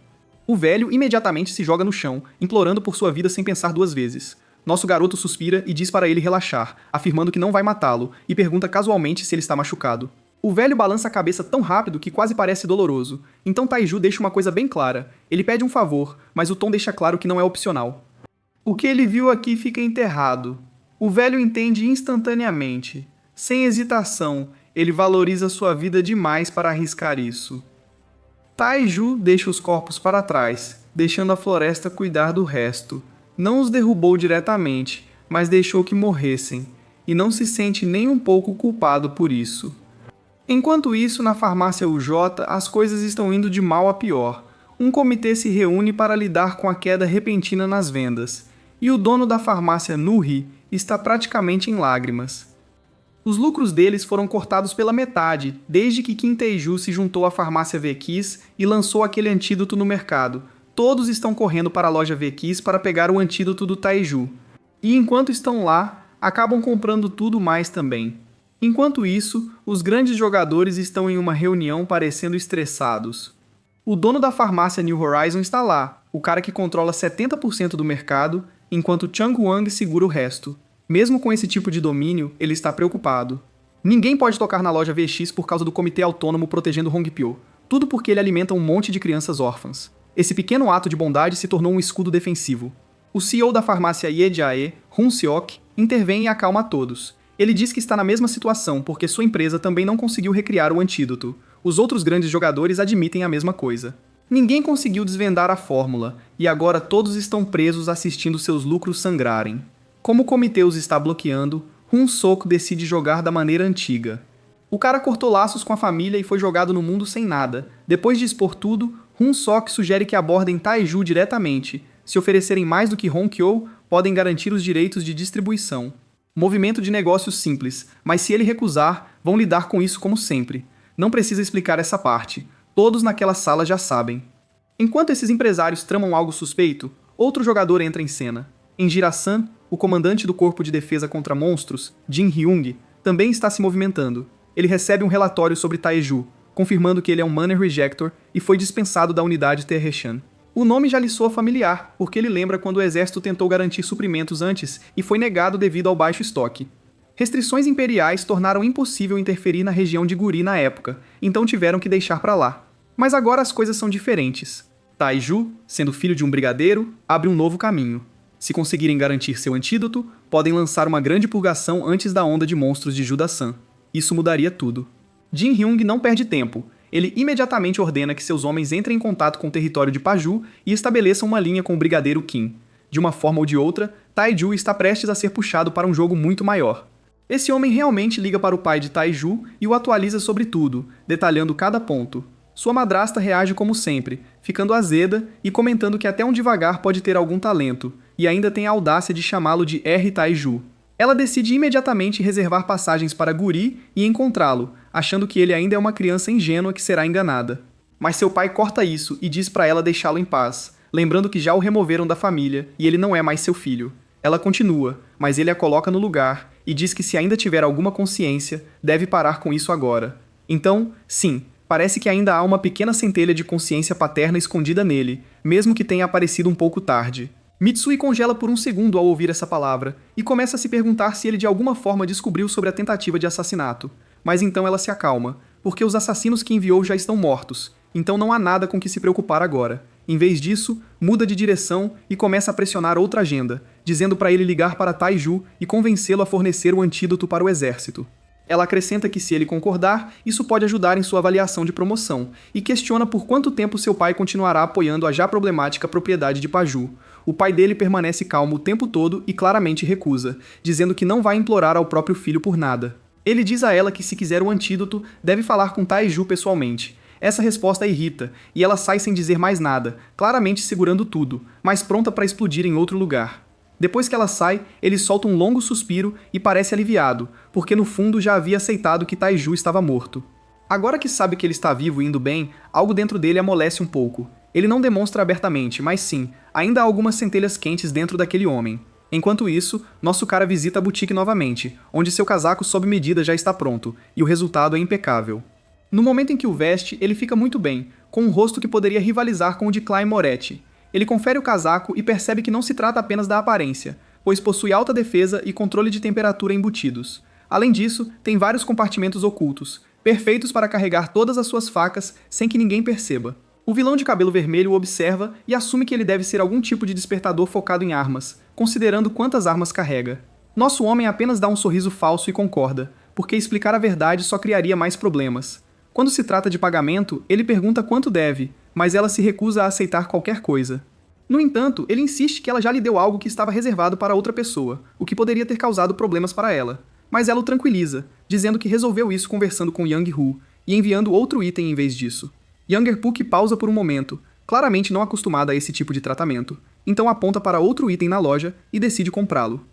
O velho imediatamente se joga no chão, implorando por sua vida sem pensar duas vezes. Nosso garoto suspira e diz para ele relaxar, afirmando que não vai matá-lo, e pergunta casualmente se ele está machucado. O velho balança a cabeça tão rápido que quase parece doloroso. Então Taiju deixa uma coisa bem clara. Ele pede um favor, mas o tom deixa claro que não é opcional. O que ele viu aqui fica enterrado. O velho entende instantaneamente. Sem hesitação, ele valoriza sua vida demais para arriscar isso. Taiju deixa os corpos para trás, deixando a floresta cuidar do resto. Não os derrubou diretamente, mas deixou que morressem, e não se sente nem um pouco culpado por isso. Enquanto isso, na farmácia UJ, as coisas estão indo de mal a pior. Um comitê se reúne para lidar com a queda repentina nas vendas, e o dono da farmácia Nuri está praticamente em lágrimas. Os lucros deles foram cortados pela metade, desde que Kim Tae-ju se juntou à farmácia Vekis e lançou aquele antídoto no mercado. Todos estão correndo para a loja Vekis para pegar o antídoto do Tae-ju. E enquanto estão lá, acabam comprando tudo mais também. Enquanto isso, os grandes jogadores estão em uma reunião parecendo estressados. O dono da farmácia New Horizon está lá, o cara que controla 70% do mercado, enquanto Chang Wang segura o resto. Mesmo com esse tipo de domínio, ele está preocupado. Ninguém pode tocar na loja VX por causa do comitê autônomo protegendo Hongpyo. Tudo porque ele alimenta um monte de crianças órfãs. Esse pequeno ato de bondade se tornou um escudo defensivo. O CEO da farmácia Yejae, Hun Seok, intervém e acalma todos. Ele diz que está na mesma situação porque sua empresa também não conseguiu recriar o antídoto. Os outros grandes jogadores admitem a mesma coisa. Ninguém conseguiu desvendar a fórmula, e agora todos estão presos assistindo seus lucros sangrarem. Como o comitê os está bloqueando, Hun Seok decide jogar da maneira antiga. O cara cortou laços com a família e foi jogado no mundo sem nada. Depois de expor tudo, Hun Seok sugere que abordem Tae-ju diretamente. Se oferecerem mais do que Hongpyo, podem garantir os direitos de distribuição. Movimento de negócios simples, mas se ele recusar, vão lidar com isso como sempre. Não precisa explicar essa parte. Todos naquela sala já sabem. Enquanto esses empresários tramam algo suspeito, outro jogador entra em cena. Em Jira-san, o comandante do Corpo de Defesa contra Monstros, Jin Hyung, também está se movimentando. Ele recebe um relatório sobre Tae-ju, confirmando que ele é um Money Rejector e foi dispensado da unidade Terreshan. O nome já lhe soa familiar, porque ele lembra quando o exército tentou garantir suprimentos antes e foi negado devido ao baixo estoque. Restrições imperiais tornaram impossível interferir na região de Guri na época, então tiveram que deixar pra lá. Mas agora as coisas são diferentes. Taiju, sendo filho de um brigadeiro, abre um novo caminho. Se conseguirem garantir seu antídoto, podem lançar uma grande purgação antes da onda de monstros de Juda-san. Isso mudaria tudo. Jin Hyung não perde tempo. Ele imediatamente ordena que seus homens entrem em contato com o território de Paju e estabeleçam uma linha com o brigadeiro Qin. De uma forma ou de outra, Taiju está prestes a ser puxado para um jogo muito maior. Esse homem realmente liga para o pai de Taiju e o atualiza sobre tudo, detalhando cada ponto. Sua madrasta reage como sempre, ficando azeda e comentando que até um devagar pode ter algum talento, e ainda tem a audácia de chamá-lo de R. Taiju. Ela decide imediatamente reservar passagens para Guri e encontrá-lo, achando que ele ainda é uma criança ingênua que será enganada. Mas seu pai corta isso e diz para ela deixá-lo em paz, lembrando que já o removeram da família e ele não é mais seu filho. Ela continua, mas ele a coloca no lugar e diz que se ainda tiver alguma consciência, deve parar com isso agora. Então, sim, parece que ainda há uma pequena centelha de consciência paterna escondida nele, mesmo que tenha aparecido um pouco tarde. Mitsui congela por um segundo ao ouvir essa palavra e começa a se perguntar se ele de alguma forma descobriu sobre a tentativa de assassinato. Mas então ela se acalma, porque os assassinos que enviou já estão mortos, então não há nada com que se preocupar agora. Em vez disso, muda de direção e começa a pressionar outra agenda, dizendo para ele ligar para Taiju e convencê-lo a fornecer o antídoto para o exército. Ela acrescenta que se ele concordar, isso pode ajudar em sua avaliação de promoção, e questiona por quanto tempo seu pai continuará apoiando a já problemática propriedade de Paju. O pai dele permanece calmo o tempo todo e claramente recusa, dizendo que não vai implorar ao próprio filho por nada. Ele diz a ela que se quiser o antídoto, deve falar com Taiju pessoalmente. Essa resposta a irrita, e ela sai sem dizer mais nada, claramente segurando tudo, mas pronta para explodir em outro lugar. Depois que ela sai, ele solta um longo suspiro e parece aliviado, porque no fundo já havia aceitado que Taiju estava morto. Agora que sabe que ele está vivo e indo bem, algo dentro dele amolece um pouco. Ele não demonstra abertamente, mas sim, ainda há algumas centelhas quentes dentro daquele homem. Enquanto isso, nosso cara visita a boutique novamente, onde seu casaco sob medida já está pronto, e o resultado é impecável. No momento em que o veste, ele fica muito bem, com um rosto que poderia rivalizar com o de Klein Moretti. Ele confere o casaco e percebe que não se trata apenas da aparência, pois possui alta defesa e controle de temperatura embutidos. Além disso, tem vários compartimentos ocultos, perfeitos para carregar todas as suas facas sem que ninguém perceba. O vilão de cabelo vermelho o observa e assume que ele deve ser algum tipo de despertador focado em armas, considerando quantas armas carrega. Nosso homem apenas dá um sorriso falso e concorda, porque explicar a verdade só criaria mais problemas. Quando se trata de pagamento, ele pergunta quanto deve, mas ela se recusa a aceitar qualquer coisa. No entanto, ele insiste que ela já lhe deu algo que estava reservado para outra pessoa, o que poderia ter causado problemas para ela. Mas ela o tranquiliza, dizendo que resolveu isso conversando com Yang Hu e enviando outro item em vez disso. Youngerpuk pausa por um momento, claramente não acostumada a esse tipo de tratamento, então aponta para outro item na loja e decide comprá-lo.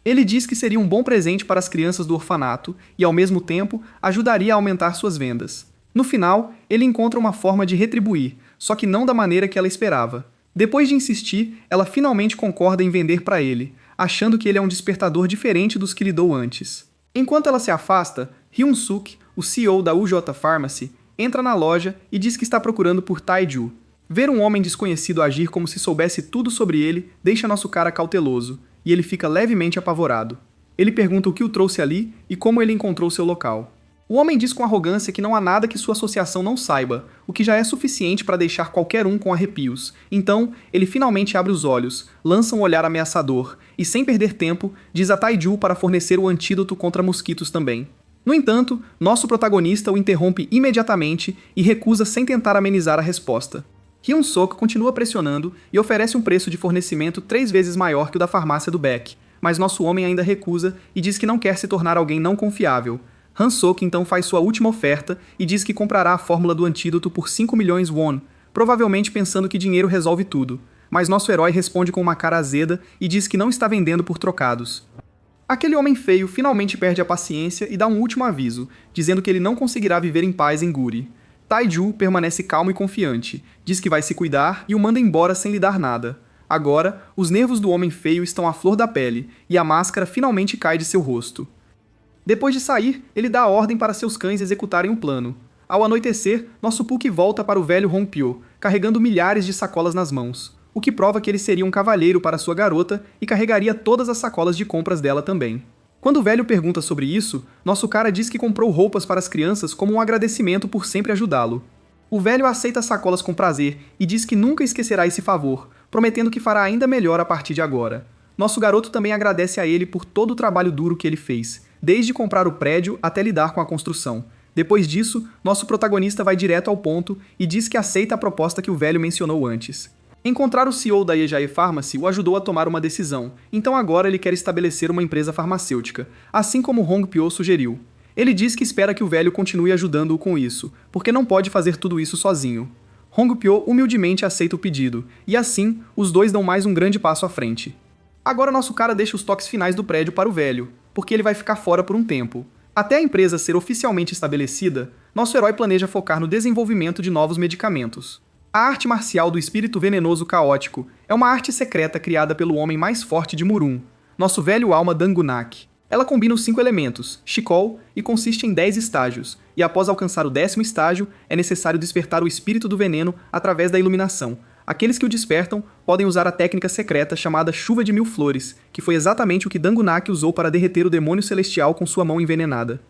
Ele diz que seria um bom presente para as crianças do orfanato e, ao mesmo tempo, ajudaria a aumentar suas vendas. No final, ele encontra uma forma de retribuir, só que não da maneira que ela esperava. Depois de insistir, ela finalmente concorda em vender para ele, achando que ele é um despertador diferente dos que lhe dou antes. Enquanto ela se afasta, Hyun-suk, o CEO da UJ Pharmacy, entra na loja e diz que está procurando por Taiju. Ver um homem desconhecido agir como se soubesse tudo sobre ele deixa nosso cara cauteloso, e ele fica levemente apavorado. Ele pergunta o que o trouxe ali e como ele encontrou seu local. O homem diz com arrogância que não há nada que sua associação não saiba, o que já é suficiente para deixar qualquer um com arrepios. Então, ele finalmente abre os olhos, lança um olhar ameaçador e, sem perder tempo, diz a Taiju para fornecer o antídoto contra mosquitos também. No entanto, nosso protagonista o interrompe imediatamente e recusa sem tentar amenizar a resposta. Hyun-sok continua pressionando e oferece um preço de fornecimento 3 vezes maior que o da farmácia do Beck, mas nosso homem ainda recusa e diz que não quer se tornar alguém não confiável. Han-sok então faz sua última oferta e diz que comprará a fórmula do antídoto por 5 milhões won, provavelmente pensando que dinheiro resolve tudo, mas nosso herói responde com uma cara azeda e diz que não está vendendo por trocados. Aquele homem feio finalmente perde a paciência e dá um último aviso, dizendo que ele não conseguirá viver em paz em Guri. Taiju permanece calmo e confiante, diz que vai se cuidar e o manda embora sem lhe dar nada. Agora, os nervos do homem feio estão à flor da pele e a máscara finalmente cai de seu rosto. Depois de sair, ele dá a ordem para seus cães executarem o plano. Ao anoitecer, nosso Puck volta para o velho Hongpyo, carregando milhares de sacolas nas mãos, o que prova que ele seria um cavalheiro para sua garota e carregaria todas as sacolas de compras dela também. Quando o velho pergunta sobre isso, nosso cara diz que comprou roupas para as crianças como um agradecimento por sempre ajudá-lo. O velho aceita as sacolas com prazer e diz que nunca esquecerá esse favor, prometendo que fará ainda melhor a partir de agora. Nosso garoto também agradece a ele por todo o trabalho duro que ele fez, desde comprar o prédio até lidar com a construção. Depois disso, nosso protagonista vai direto ao ponto e diz que aceita a proposta que o velho mencionou antes. Encontrar o CEO da Ejae Pharmacy o ajudou a tomar uma decisão, então agora ele quer estabelecer uma empresa farmacêutica, assim como Hong Pyo sugeriu. Ele diz que espera que o velho continue ajudando-o com isso, porque não pode fazer tudo isso sozinho. Hong Pyo humildemente aceita o pedido, e assim, os dois dão mais um grande passo à frente. Agora nosso cara deixa os toques finais do prédio para o velho, porque ele vai ficar fora por um tempo. Até a empresa ser oficialmente estabelecida, nosso herói planeja focar no desenvolvimento de novos medicamentos. A arte marcial do espírito venenoso caótico é uma arte secreta criada pelo homem mais forte de Murun, nosso velho alma Dangunak. Ela combina os 5 elementos, Shikol, e consiste em 10 estágios, e após alcançar o 10º estágio, é necessário despertar o espírito do veneno através da iluminação. Aqueles que o despertam podem usar a técnica secreta chamada Chuva de Mil Flores, que foi exatamente o que Dangunak usou para derreter o demônio celestial com sua mão envenenada.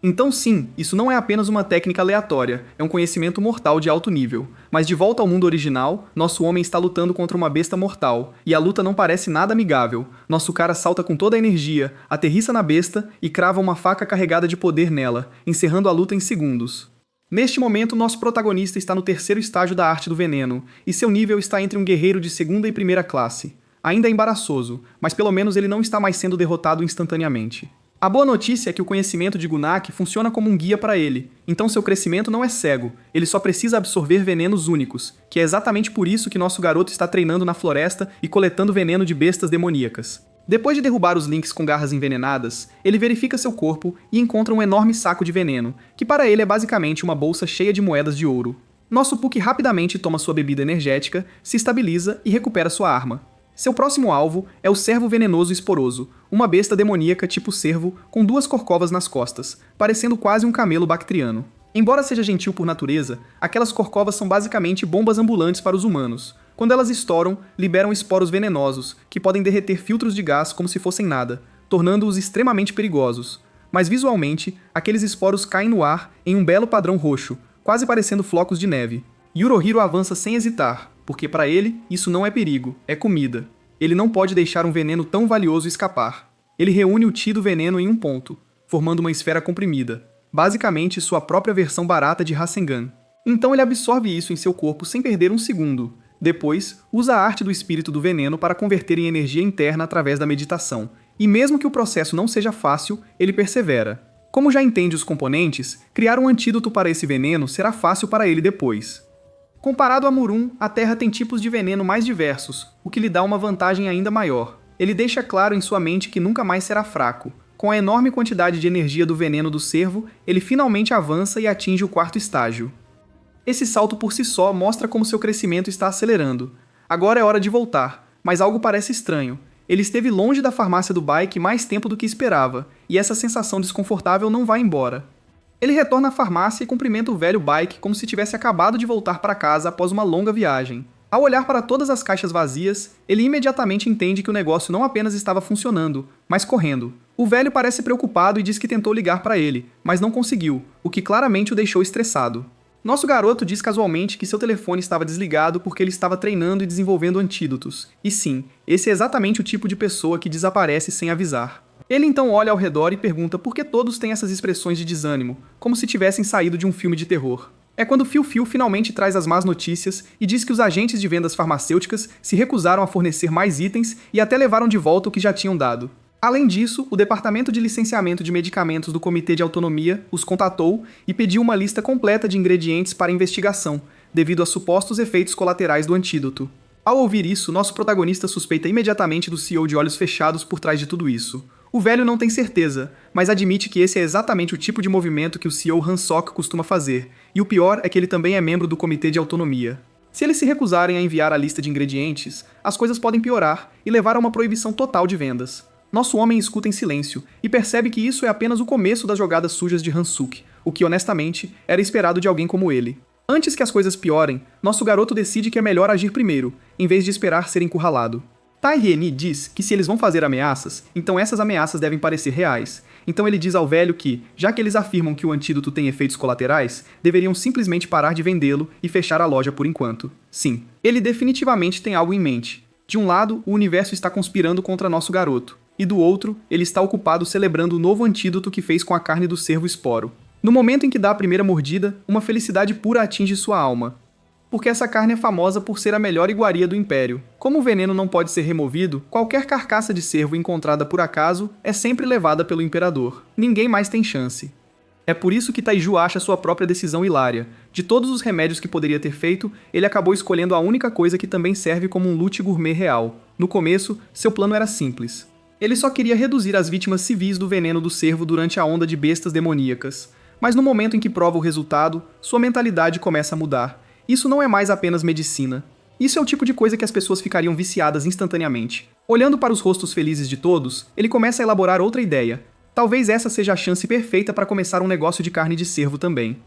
Então sim, isso não é apenas uma técnica aleatória, é um conhecimento mortal de alto nível. Mas de volta ao mundo original, nosso homem está lutando contra uma besta mortal, e a luta não parece nada amigável. Nosso cara salta com toda a energia, aterrissa na besta e crava uma faca carregada de poder nela, encerrando a luta em segundos. Neste momento, nosso protagonista está no 3º estágio da arte do veneno, e seu nível está entre um guerreiro de 2ª e 1ª classe. Ainda é embaraçoso, mas pelo menos ele não está mais sendo derrotado instantaneamente. A boa notícia é que o conhecimento de Gunak funciona como um guia para ele, então seu crescimento não é cego, ele só precisa absorver venenos únicos, que é exatamente por isso que nosso garoto está treinando na floresta e coletando veneno de bestas demoníacas. Depois de derrubar os Lynx com garras envenenadas, ele verifica seu corpo e encontra um enorme saco de veneno, que para ele é basicamente uma bolsa cheia de moedas de ouro. Nosso Puck rapidamente toma sua bebida energética, se estabiliza e recupera sua arma. Seu próximo alvo é o Cervo Venenoso Esporoso, uma besta demoníaca tipo cervo com 2 corcovas nas costas, parecendo quase um camelo bactriano. Embora seja gentil por natureza, aquelas corcovas são basicamente bombas ambulantes para os humanos. Quando elas estouram, liberam esporos venenosos, que podem derreter filtros de gás como se fossem nada, tornando-os extremamente perigosos. Mas visualmente, aqueles esporos caem no ar em um belo padrão roxo, quase parecendo flocos de neve. Yurohiro avança sem hesitar, porque para ele isso não é perigo, é comida. Ele não pode deixar um veneno tão valioso escapar. Ele reúne o Ti do veneno em um ponto, formando uma esfera comprimida, basicamente sua própria versão barata de Rasengan. Então ele absorve isso em seu corpo sem perder um segundo. Depois, usa a arte do espírito do veneno para converter em energia interna através da meditação. E mesmo que o processo não seja fácil, ele persevera. Como já entende os componentes, criar um antídoto para esse veneno será fácil para ele depois. Comparado a Murun, a Terra tem tipos de veneno mais diversos, o que lhe dá uma vantagem ainda maior. Ele deixa claro em sua mente que nunca mais será fraco. Com a enorme quantidade de energia do veneno do cervo, ele finalmente avança e atinge o 4º estágio. Esse salto por si só mostra como seu crescimento está acelerando. Agora é hora de voltar, mas algo parece estranho. Ele esteve longe da farmácia do Bike mais tempo do que esperava, e essa sensação desconfortável não vai embora. Ele retorna à farmácia e cumprimenta o velho Bike como se tivesse acabado de voltar para casa após uma longa viagem. Ao olhar para todas as caixas vazias, ele imediatamente entende que o negócio não apenas estava funcionando, mas correndo. O velho parece preocupado e diz que tentou ligar para ele, mas não conseguiu, o que claramente o deixou estressado. Nosso garoto diz casualmente que seu telefone estava desligado porque ele estava treinando e desenvolvendo antídotos. E sim, esse é exatamente o tipo de pessoa que desaparece sem avisar. Ele então olha ao redor e pergunta por que todos têm essas expressões de desânimo, como se tivessem saído de um filme de terror. É quando Phil Phil finalmente traz as más notícias e diz que os agentes de vendas farmacêuticas se recusaram a fornecer mais itens e até levaram de volta o que já tinham dado. Além disso, o Departamento de Licenciamento de Medicamentos do Comitê de Autonomia os contatou e pediu uma lista completa de ingredientes para investigação, devido a supostos efeitos colaterais do antídoto. Ao ouvir isso, nosso protagonista suspeita imediatamente do CEO de olhos fechados por trás de tudo isso. O velho não tem certeza, mas admite que esse é exatamente o tipo de movimento que o CEO Han Sok costuma fazer, e o pior é que ele também é membro do Comitê de Autonomia. Se eles se recusarem a enviar a lista de ingredientes, as coisas podem piorar e levar a uma proibição total de vendas. Nosso homem escuta em silêncio e percebe que isso é apenas o começo das jogadas sujas de Han-suk, o que, honestamente, era esperado de alguém como ele. Antes que as coisas piorem, nosso garoto decide que é melhor agir primeiro, em vez de esperar ser encurralado. Tai Rieni diz que se eles vão fazer ameaças, então essas ameaças devem parecer reais. Então ele diz ao velho que, já que eles afirmam que o antídoto tem efeitos colaterais, deveriam simplesmente parar de vendê-lo e fechar a loja por enquanto. Sim, ele definitivamente tem algo em mente. De um lado, o universo está conspirando contra nosso garoto, e do outro, ele está ocupado celebrando o novo antídoto que fez com a carne do cervo esporo. No momento em que dá a primeira mordida, uma felicidade pura atinge sua alma. Porque essa carne é famosa por ser a melhor iguaria do Império. Como o veneno não pode ser removido, qualquer carcaça de cervo encontrada por acaso é sempre levada pelo Imperador. Ninguém mais tem chance. É por isso que Taiju acha sua própria decisão hilária. De todos os remédios que poderia ter feito, ele acabou escolhendo a única coisa que também serve como um loot gourmet real. No começo, seu plano era simples. Ele só queria reduzir as vítimas civis do veneno do cervo durante a onda de bestas demoníacas. Mas no momento em que prova o resultado, sua mentalidade começa a mudar. Isso não é mais apenas medicina. Isso é o tipo de coisa que as pessoas ficariam viciadas instantaneamente. Olhando para os rostos felizes de todos, ele começa a elaborar outra ideia. Talvez essa seja a chance perfeita para começar um negócio de carne de cervo também.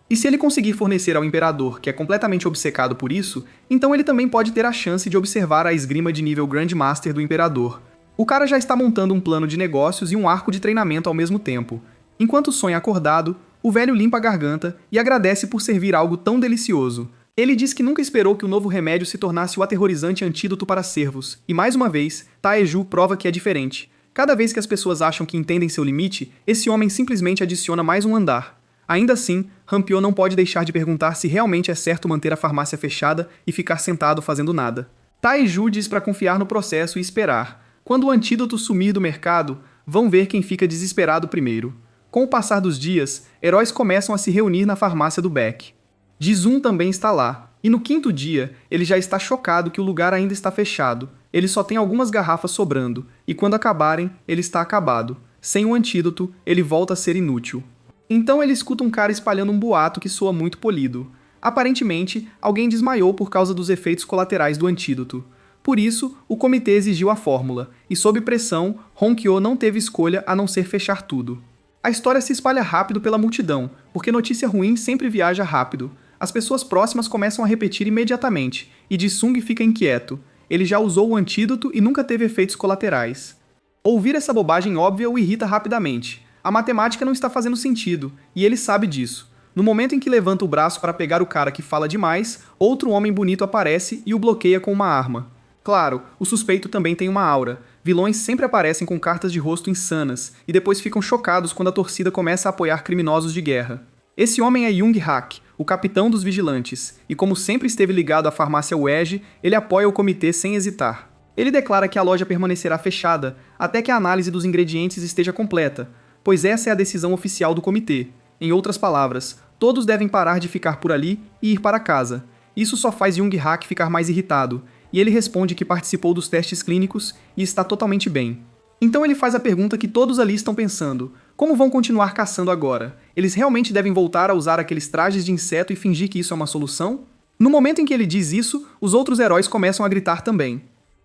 E se ele conseguir fornecer ao Imperador, que é completamente obcecado por isso, então ele também pode ter a chance de observar a esgrima de nível Grandmaster do Imperador. O cara já está montando um plano de negócios e um arco de treinamento ao mesmo tempo. Enquanto sonha acordado, o velho limpa a garganta e agradece por servir algo tão delicioso. Ele diz que nunca esperou que o novo remédio se tornasse o aterrorizante antídoto para cervos, e mais uma vez, Taeju prova que é diferente. Cada vez que as pessoas acham que entendem seu limite, esse homem simplesmente adiciona mais um andar. Ainda assim, Rampio não pode deixar de perguntar se realmente é certo manter a farmácia fechada e ficar sentado fazendo nada. Taeju diz para confiar no processo e esperar. Quando o antídoto sumir do mercado, vão ver quem fica desesperado primeiro. Com o passar dos dias, heróis começam a se reunir na farmácia do Beck. Jizun também está lá, e no quinto dia, ele já está chocado que o lugar ainda está fechado. Ele só tem algumas garrafas sobrando, e quando acabarem, ele está acabado. Sem o antídoto, ele volta a ser inútil. Então ele escuta um cara espalhando um boato que soa muito polido. Aparentemente, alguém desmaiou por causa dos efeitos colaterais do antídoto. Por isso, o comitê exigiu a fórmula, e sob pressão, Honkyo não teve escolha a não ser fechar tudo. A história se espalha rápido pela multidão, porque notícia ruim sempre viaja rápido. As pessoas próximas começam a repetir imediatamente, e Jisung fica inquieto. Ele já usou o antídoto e nunca teve efeitos colaterais. Ouvir essa bobagem óbvia o irrita rapidamente. A matemática não está fazendo sentido, e ele sabe disso. No momento em que levanta o braço para pegar o cara que fala demais, outro homem bonito aparece e o bloqueia com uma arma. Claro, o suspeito também tem uma aura. Vilões sempre aparecem com cartas de rosto insanas, e depois ficam chocados quando a torcida começa a apoiar criminosos de guerra. Esse homem é Jung Hak, o capitão dos vigilantes, e como sempre esteve ligado à farmácia Wedge, ele apoia o comitê sem hesitar. Ele declara que a loja permanecerá fechada até que a análise dos ingredientes esteja completa, pois essa é a decisão oficial do comitê. Em outras palavras, todos devem parar de ficar por ali e ir para casa. Isso só faz Jung Hak ficar mais irritado, e ele responde que participou dos testes clínicos e está totalmente bem. Então ele faz a pergunta que todos ali estão pensando: como vão continuar caçando agora? Eles realmente devem voltar a usar aqueles trajes de inseto e fingir que isso é uma solução? No momento em que ele diz isso, os outros heróis começam a gritar também.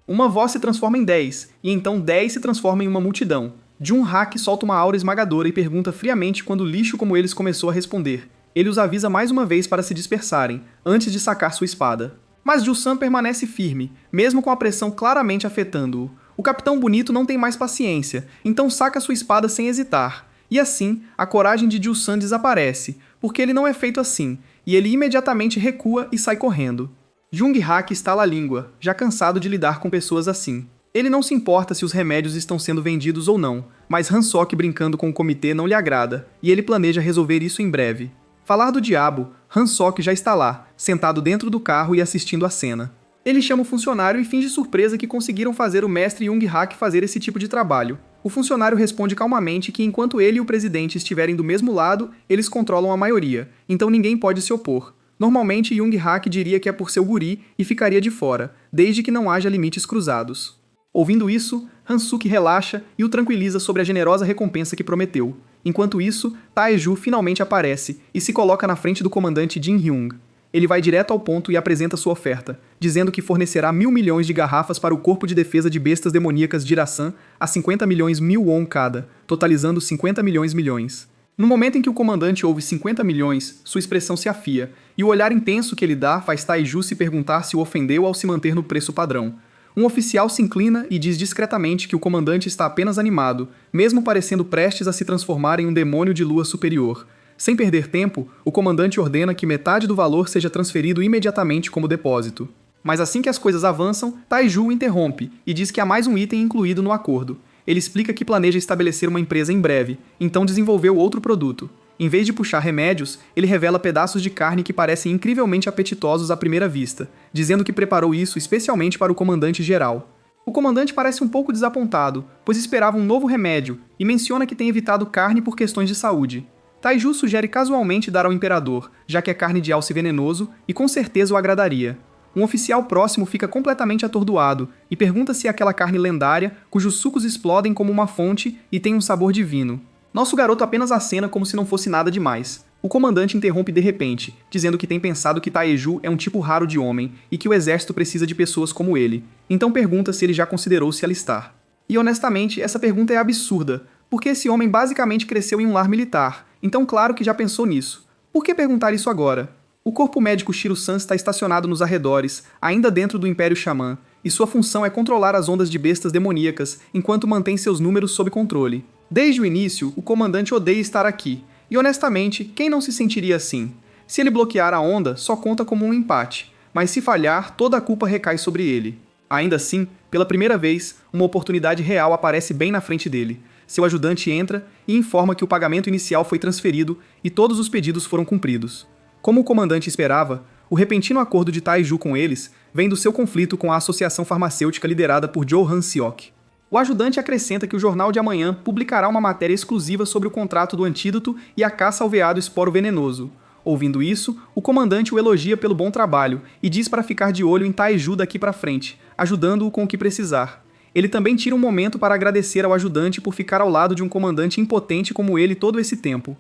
Uma voz se transforma em 10, e então 10 se transforma em uma multidão. Jun Hak solta uma aura esmagadora e pergunta friamente quando lixo como eles começou a responder. Ele os avisa mais uma vez para se dispersarem, antes de sacar sua espada. Mas Ju-san permanece firme, mesmo com a pressão claramente afetando-o. O Capitão Bonito não tem mais paciência, então saca sua espada sem hesitar. E assim, a coragem de Ju-san desaparece, porque ele não é feito assim, e ele imediatamente recua e sai correndo. Jung Hak estala a língua, já cansado de lidar com pessoas assim. Ele não se importa se os remédios estão sendo vendidos ou não, mas Hansok brincando com o comitê não lhe agrada, e ele planeja resolver isso em breve. Falar do diabo, Hansok já está lá, sentado dentro do carro e assistindo a cena. Ele chama o funcionário e finge surpresa que conseguiram fazer o mestre Jung Hak fazer esse tipo de trabalho. O funcionário responde calmamente que enquanto ele e o presidente estiverem do mesmo lado, eles controlam a maioria, então ninguém pode se opor. Normalmente Jung Hak diria que é por seu guri e ficaria de fora, desde que não haja limites cruzados. Ouvindo isso, Hansuk relaxa e o tranquiliza sobre a generosa recompensa que prometeu. Enquanto isso, Taeju finalmente aparece e se coloca na frente do comandante Jin Hyung. Ele vai direto ao ponto e apresenta sua oferta, dizendo que fornecerá 1.000 milhões de garrafas para o Corpo de Defesa de Bestas Demoníacas de Irasan a 50 milhões mil won cada, totalizando 50 milhões. No momento em que o comandante ouve 50 milhões, sua expressão se afia, e o olhar intenso que ele dá faz Taeju se perguntar se o ofendeu ao se manter no preço padrão. Um oficial se inclina e diz discretamente que o comandante está apenas animado, mesmo parecendo prestes a se transformar em um demônio de lua superior. Sem perder tempo, o comandante ordena que metade do valor seja transferido imediatamente como depósito. Mas assim que as coisas avançam, Taiju interrompe e diz que há mais um item incluído no acordo. Ele explica que planeja estabelecer uma empresa em breve, então desenvolveu outro produto. Em vez de puxar remédios, ele revela pedaços de carne que parecem incrivelmente apetitosos à primeira vista, dizendo que preparou isso especialmente para o comandante-geral. O comandante parece um pouco desapontado, pois esperava um novo remédio, e menciona que tem evitado carne por questões de saúde. Taiju sugere casualmente dar ao imperador, já que é carne de alce venenoso e com certeza o agradaria. Um oficial próximo fica completamente atordoado e pergunta se é aquela carne lendária, cujos sucos explodem como uma fonte e tem um sabor divino. Nosso garoto apenas acena como se não fosse nada demais. O comandante interrompe de repente, dizendo que tem pensado que Taiju é um tipo raro de homem e que o exército precisa de pessoas como ele. Então pergunta se ele já considerou se alistar. E honestamente, essa pergunta é absurda, porque esse homem basicamente cresceu em um lar militar, então claro que já pensou nisso. Por que perguntar isso agora? O corpo médico Shiro-san está estacionado nos arredores, ainda dentro do Império Xamã, e sua função é controlar as ondas de bestas demoníacas enquanto mantém seus números sob controle. Desde o início, o comandante odeia estar aqui, e honestamente, quem não se sentiria assim? Se ele bloquear a onda, só conta como um empate, mas se falhar, toda a culpa recai sobre ele. Ainda assim, pela primeira vez, uma oportunidade real aparece bem na frente dele. Seu ajudante entra e informa que o pagamento inicial foi transferido e todos os pedidos foram cumpridos. Como o comandante esperava, o repentino acordo de Taiju com eles vem do seu conflito com a associação farmacêutica liderada por Jo Han-seok. O ajudante acrescenta que o jornal de amanhã publicará uma matéria exclusiva sobre o contrato do antídoto e a caça ao veado esporo venenoso. Ouvindo isso, o comandante o elogia pelo bom trabalho e diz para ficar de olho em Taiju daqui para frente, ajudando-o com o que precisar. Ele também tira um momento para agradecer ao ajudante por ficar ao lado de um comandante impotente como ele todo esse tempo.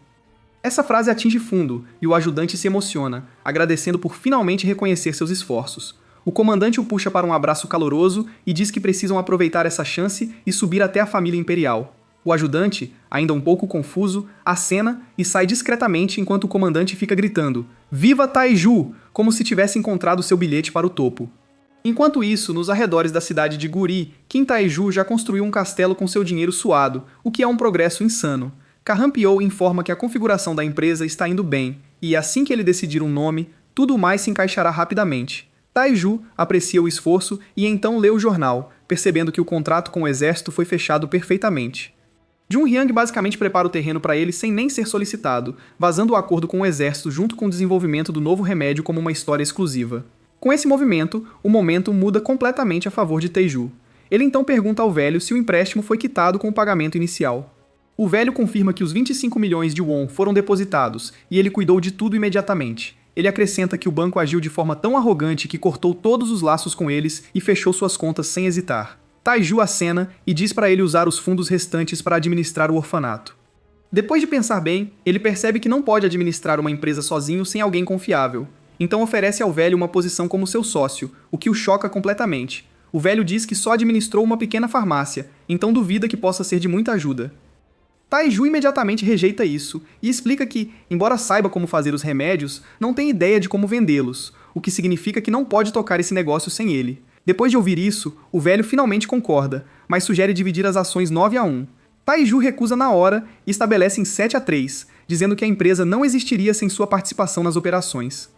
Essa frase atinge fundo e o ajudante se emociona, agradecendo por finalmente reconhecer seus esforços. O comandante o puxa para um abraço caloroso e diz que precisam aproveitar essa chance e subir até a família imperial. O ajudante, ainda um pouco confuso, acena e sai discretamente enquanto o comandante fica gritando "Viva Taiju!", como se tivesse encontrado seu bilhete para o topo. Enquanto isso, nos arredores da cidade de Guri, Kim Taiju já construiu um castelo com seu dinheiro suado, o que é um progresso insano. Carrampiou informa que a configuração da empresa está indo bem, e assim que ele decidir um nome, tudo mais se encaixará rapidamente. Taiju aprecia o esforço e então lê o jornal, percebendo que o contrato com o exército foi fechado perfeitamente. Junhyang basicamente prepara o terreno para ele sem nem ser solicitado, vazando o acordo com o exército junto com o desenvolvimento do novo remédio como uma história exclusiva. Com esse movimento, o momento muda completamente a favor de Taiju. Ele então pergunta ao velho se o empréstimo foi quitado com o pagamento inicial. O velho confirma que os 25 milhões de won foram depositados e ele cuidou de tudo imediatamente. Ele acrescenta que o banco agiu de forma tão arrogante que cortou todos os laços com eles e fechou suas contas sem hesitar. Taiju acena e diz para ele usar os fundos restantes para administrar o orfanato. Depois de pensar bem, ele percebe que não pode administrar uma empresa sozinho sem alguém confiável. Então oferece ao velho uma posição como seu sócio, o que o choca completamente. O velho diz que só administrou uma pequena farmácia, então duvida que possa ser de muita ajuda. Taiju imediatamente rejeita isso e explica que, embora saiba como fazer os remédios, não tem ideia de como vendê-los, o que significa que não pode tocar esse negócio sem ele. Depois de ouvir isso, o velho finalmente concorda, mas sugere dividir as ações 9-1. Taiju recusa na hora e estabelece em 7-3, dizendo que a empresa não existiria sem sua participação nas operações.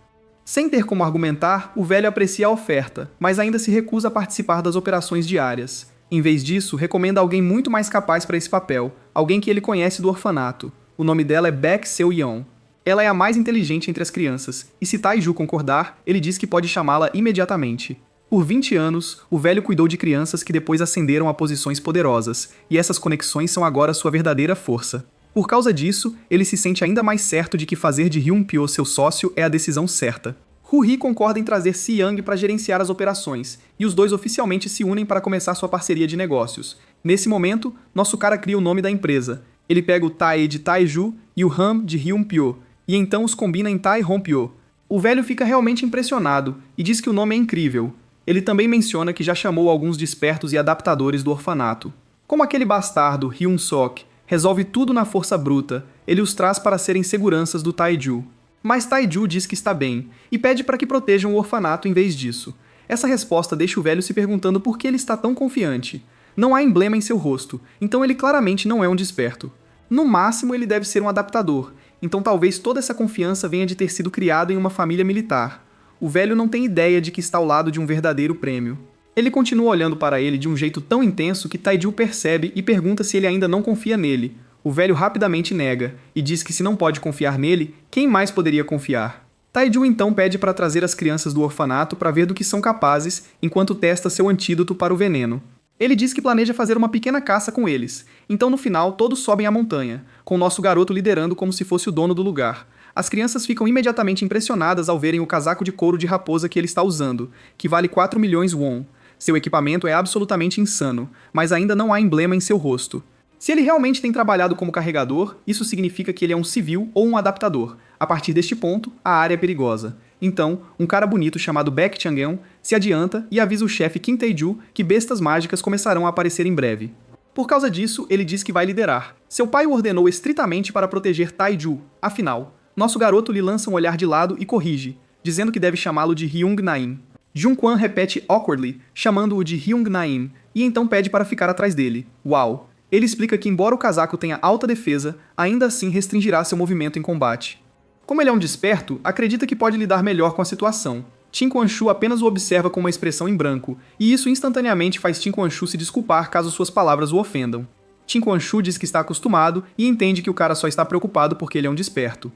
Sem ter como argumentar, o velho aprecia a oferta, mas ainda se recusa a participar das operações diárias. Em vez disso, recomenda alguém muito mais capaz para esse papel, alguém que ele conhece do orfanato. O nome dela é Baek Seo-yeon. Ela é a mais inteligente entre as crianças, e se Taiju concordar, ele diz que pode chamá-la imediatamente. Por 20 anos, o velho cuidou de crianças que depois ascenderam a posições poderosas, e essas conexões são agora sua verdadeira força. Por causa disso, ele se sente ainda mais certo de que fazer de Hyun-pyo seu sócio é a decisão certa. Ru-hee concorda em trazer Si-young para gerenciar as operações, e os dois oficialmente se unem para começar sua parceria de negócios. Nesse momento, nosso cara cria o nome da empresa. Ele pega o Tae de Taiju e o Ham de Hyun-pyo, e então os combina em Tai-hon-pyo. O velho fica realmente impressionado e diz que o nome é incrível. Ele também menciona que já chamou alguns despertos e adaptadores do orfanato. Como aquele bastardo, Hyun-sok, resolve tudo na força bruta, ele os traz para serem seguranças do Taiju. Mas Taiju diz que está bem, e pede para que protejam o orfanato em vez disso. Essa resposta deixa o velho se perguntando por que ele está tão confiante. Não há emblema em seu rosto, então ele claramente não é um desperto. No máximo, ele deve ser um adaptador, então talvez toda essa confiança venha de ter sido criado em uma família militar. O velho não tem ideia de que está ao lado de um verdadeiro prêmio. Ele continua olhando para ele de um jeito tão intenso que Taiju percebe e pergunta se ele ainda não confia nele. O velho rapidamente nega, e diz que se não pode confiar nele, quem mais poderia confiar? Taiju então pede para trazer as crianças do orfanato para ver do que são capazes, enquanto testa seu antídoto para o veneno. Ele diz que planeja fazer uma pequena caça com eles, então no final todos sobem a montanha, com nosso garoto liderando como se fosse o dono do lugar. As crianças ficam imediatamente impressionadas ao verem o casaco de couro de raposa que ele está usando, que vale 4 milhões won. Seu equipamento é absolutamente insano, mas ainda não há emblema em seu rosto. Se ele realmente tem trabalhado como carregador, isso significa que ele é um civil ou um adaptador. A partir deste ponto, a área é perigosa. Então, um cara bonito chamado Baek Changyeon se adianta e avisa o chefe Kim Tae-ju que bestas mágicas começarão a aparecer em breve. Por causa disso, ele diz que vai liderar. Seu pai o ordenou estritamente para proteger Tae-ju. Afinal, nosso garoto lhe lança um olhar de lado e corrige, dizendo que deve chamá-lo de Hyung Naim. Jung-kwan repete awkwardly, chamando-o de Hyung Naim, e então pede para ficar atrás dele. Uau! Ele explica que embora o casaco tenha alta defesa, ainda assim restringirá seu movimento em combate. Como ele é um desperto, acredita que pode lidar melhor com a situação. Tin Quan-shu apenas o observa com uma expressão em branco, e isso instantaneamente faz Tin Quan-shu se desculpar caso suas palavras o ofendam. Tin Quan-shu diz que está acostumado e entende que o cara só está preocupado porque ele é um desperto.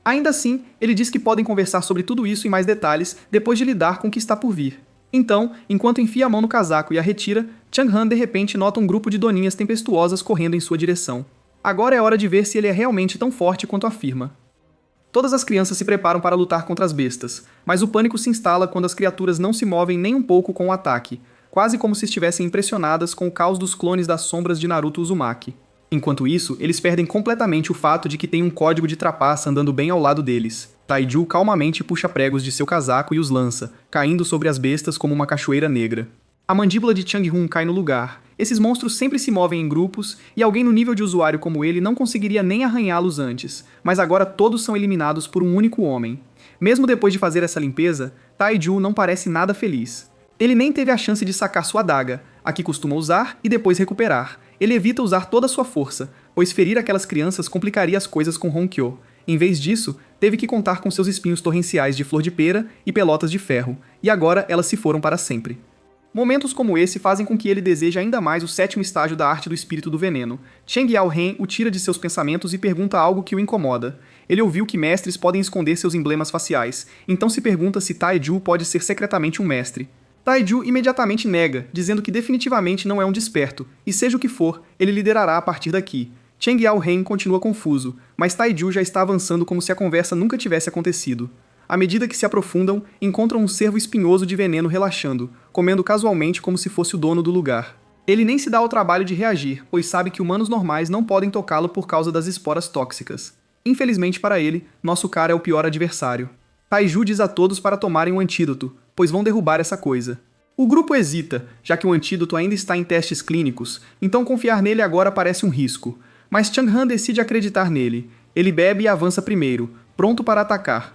Ainda assim, ele diz que podem conversar sobre tudo isso em mais detalhes depois de lidar com o que está por vir. Então, enquanto enfia a mão no casaco e a retira, Chang-han de repente nota um grupo de doninhas tempestuosas correndo em sua direção. Agora é hora de ver se ele é realmente tão forte quanto afirma. Todas as crianças se preparam para lutar contra as bestas, mas o pânico se instala quando as criaturas não se movem nem um pouco com o ataque, quase como se estivessem impressionadas com o caos dos clones das sombras de Naruto Uzumaki. Enquanto isso, eles perdem completamente o fato de que tem um código de trapaça andando bem ao lado deles. Taiju calmamente puxa pregos de seu casaco e os lança, caindo sobre as bestas como uma cachoeira negra. A mandíbula de Chang-hun cai no lugar. Esses monstros sempre se movem em grupos, e alguém no nível de usuário como ele não conseguiria nem arranhá-los antes, mas agora todos são eliminados por um único homem. Mesmo depois de fazer essa limpeza, Taiju não parece nada feliz. Ele nem teve a chance de sacar sua adaga, a que costuma usar e depois recuperar. Ele evita usar toda a sua força, pois ferir aquelas crianças complicaria as coisas com Honkyo. Em vez disso, teve que contar com seus espinhos torrenciais de flor de pera e pelotas de ferro, e agora elas se foram para sempre. Momentos como esse fazem com que ele deseje ainda mais o 7º estágio da arte do espírito do veneno. Cheng Yao-ren o tira de seus pensamentos e pergunta algo que o incomoda. Ele ouviu que mestres podem esconder seus emblemas faciais, então se pergunta se Taiju pode ser secretamente um mestre. Taiju imediatamente nega, dizendo que definitivamente não é um desperto, e seja o que for, ele liderará a partir daqui. Cheng Yao-ren continua confuso, mas Taiju já está avançando como se a conversa nunca tivesse acontecido. À medida que se aprofundam, encontram um cervo espinhoso de veneno relaxando, comendo casualmente como se fosse o dono do lugar. Ele nem se dá ao trabalho de reagir, pois sabe que humanos normais não podem tocá-lo por causa das esporas tóxicas. Infelizmente para ele, nosso cara é o pior adversário. Taiju diz a todos para tomarem um antídoto, pois vão derrubar essa coisa. O grupo hesita, já que o antídoto ainda está em testes clínicos, então confiar nele agora parece um risco. Mas Chang-han decide acreditar nele. Ele bebe e avança primeiro, pronto para atacar.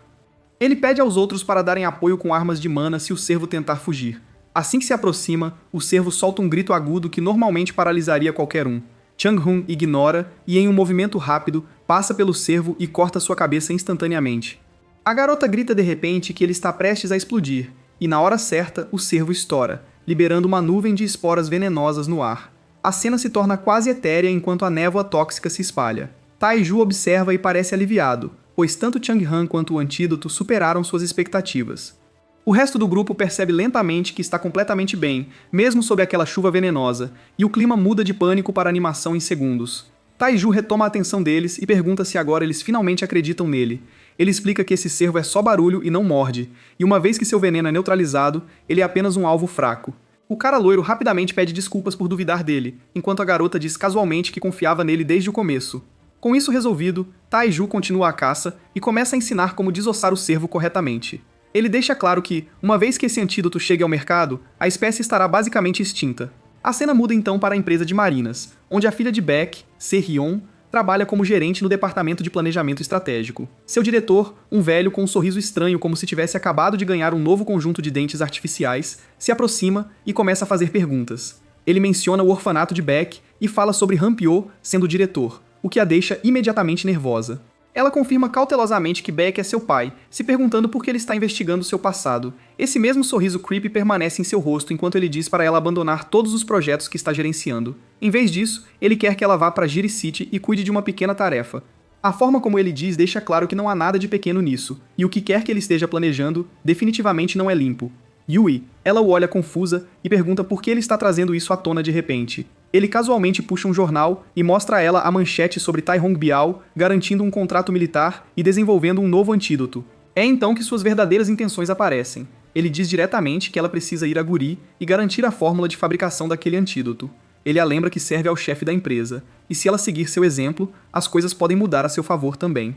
Ele pede aos outros para darem apoio com armas de mana se o cervo tentar fugir. Assim que se aproxima, o cervo solta um grito agudo que normalmente paralisaria qualquer um. Chang-hun ignora e, em um movimento rápido, passa pelo cervo e corta sua cabeça instantaneamente. A garota grita de repente que ele está prestes a explodir, e na hora certa, o cervo estoura, liberando uma nuvem de esporas venenosas no ar. A cena se torna quase etérea enquanto a névoa tóxica se espalha. Taiju observa e parece aliviado, pois tanto Chang-han quanto o antídoto superaram suas expectativas. O resto do grupo percebe lentamente que está completamente bem, mesmo sob aquela chuva venenosa, e o clima muda de pânico para animação em segundos. Taiju retoma a atenção deles e pergunta se agora eles finalmente acreditam nele. Ele explica que esse cervo é só barulho e não morde, e uma vez que seu veneno é neutralizado, ele é apenas um alvo fraco. O cara loiro rapidamente pede desculpas por duvidar dele, enquanto a garota diz casualmente que confiava nele desde o começo. Com isso resolvido, Taiju continua a caça e começa a ensinar como desossar o cervo corretamente. Ele deixa claro que, uma vez que esse antídoto chegue ao mercado, a espécie estará basicamente extinta. A cena muda então para a empresa de marinas, onde a filha de Baek, Se-hyun, Trabalha como gerente no departamento de planejamento estratégico. Seu diretor, um velho com um sorriso estranho como se tivesse acabado de ganhar um novo conjunto de dentes artificiais, se aproxima e começa a fazer perguntas. Ele menciona o orfanato de Beck e fala sobre Rampio sendo o diretor, o que a deixa imediatamente nervosa. Ela confirma cautelosamente que Beck é seu pai, se perguntando por que ele está investigando seu passado. Esse mesmo sorriso creepy permanece em seu rosto enquanto ele diz para ela abandonar todos os projetos que está gerenciando. Em vez disso, ele quer que ela vá para Giri City e cuide de uma pequena tarefa. A forma como ele diz deixa claro que não há nada de pequeno nisso, e o que quer que ele esteja planejando definitivamente não é limpo. Yui, ela o olha confusa e pergunta por que ele está trazendo isso à tona de repente. Ele casualmente puxa um jornal e mostra a ela a manchete sobre Tai Hong Biao garantindo um contrato militar e desenvolvendo um novo antídoto. É então que suas verdadeiras intenções aparecem. Ele diz diretamente que ela precisa ir a Guri e garantir a fórmula de fabricação daquele antídoto. Ele a lembra que serve ao chefe da empresa, e se ela seguir seu exemplo, as coisas podem mudar a seu favor também.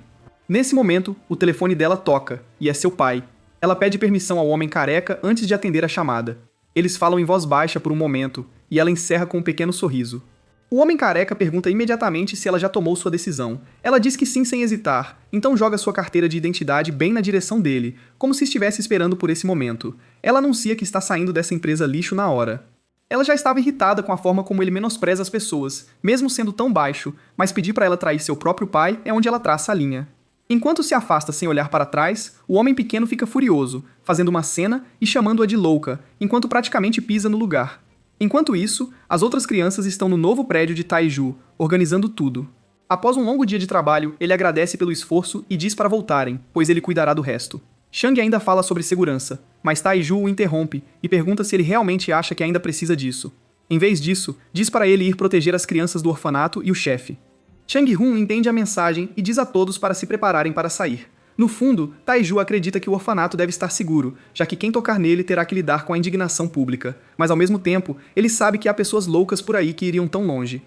Nesse momento, o telefone dela toca, e é seu pai. Ela pede permissão ao homem careca antes de atender a chamada. Eles falam em voz baixa por um momento, e ela encerra com um pequeno sorriso. O homem careca pergunta imediatamente se ela já tomou sua decisão. Ela diz que sim sem hesitar, então joga sua carteira de identidade bem na direção dele, como se estivesse esperando por esse momento. Ela anuncia que está saindo dessa empresa lixo na hora. Ela já estava irritada com a forma como ele menospreza as pessoas, mesmo sendo tão baixo, mas pedir para ela trair seu próprio pai é onde ela traça a linha. Enquanto se afasta sem olhar para trás, o homem pequeno fica furioso, fazendo uma cena e chamando-a de louca, enquanto praticamente pisa no lugar. Enquanto isso, as outras crianças estão no novo prédio de Taiju, organizando tudo. Após um longo dia de trabalho, ele agradece pelo esforço e diz para voltarem, pois ele cuidará do resto. Shang ainda fala sobre segurança, mas Taiju o interrompe e pergunta se ele realmente acha que ainda precisa disso. Em vez disso, diz para ele ir proteger as crianças do orfanato e o chefe. Chang-hun entende a mensagem e diz a todos para se prepararem para sair. No fundo, Taiju acredita que o orfanato deve estar seguro, já que quem tocar nele terá que lidar com a indignação pública, mas ao mesmo tempo, ele sabe que há pessoas loucas por aí que iriam tão longe.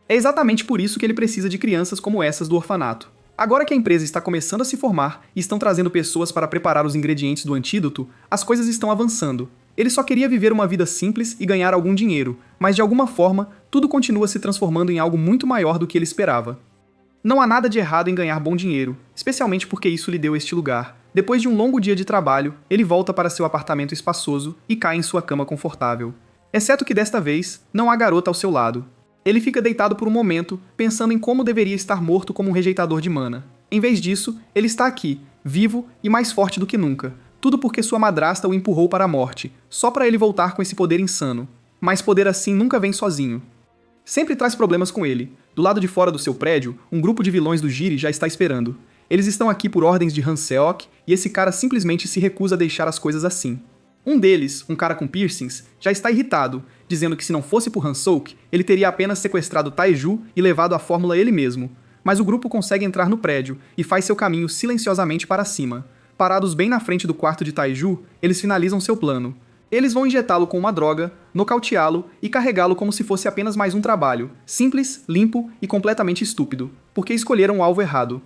É exatamente por isso que ele precisa de crianças como essas do orfanato. Agora que a empresa está começando a se formar e estão trazendo pessoas para preparar os ingredientes do antídoto, as coisas estão avançando. Ele só queria viver uma vida simples e ganhar algum dinheiro, mas de alguma forma, tudo continua se transformando em algo muito maior do que ele esperava. Não há nada de errado em ganhar bom dinheiro, especialmente porque isso lhe deu este lugar. Depois de um longo dia de trabalho, ele volta para seu apartamento espaçoso e cai em sua cama confortável. Exceto que desta vez, não há garota ao seu lado. Ele fica deitado por um momento, pensando em como deveria estar morto como um rejeitador de mana. Em vez disso, ele está aqui, vivo e mais forte do que nunca. Tudo porque sua madrasta o empurrou para a morte, só para ele voltar com esse poder insano. Mas poder assim nunca vem sozinho. Sempre traz problemas com ele. Do lado de fora do seu prédio, um grupo de vilões do Giri já está esperando. Eles estão aqui por ordens de Han Seok, e esse cara simplesmente se recusa a deixar as coisas assim. Um deles, um cara com piercings, já está irritado, dizendo que se não fosse por Han Seok, ele teria apenas sequestrado Taiju e levado a fórmula ele mesmo. Mas o grupo consegue entrar no prédio e faz seu caminho silenciosamente para cima. Parados bem na frente do quarto de Taiju, eles finalizam seu plano. Eles vão injetá-lo com uma droga, nocauteá-lo e carregá-lo como se fosse apenas mais um trabalho, simples, limpo e completamente estúpido, porque escolheram o alvo errado.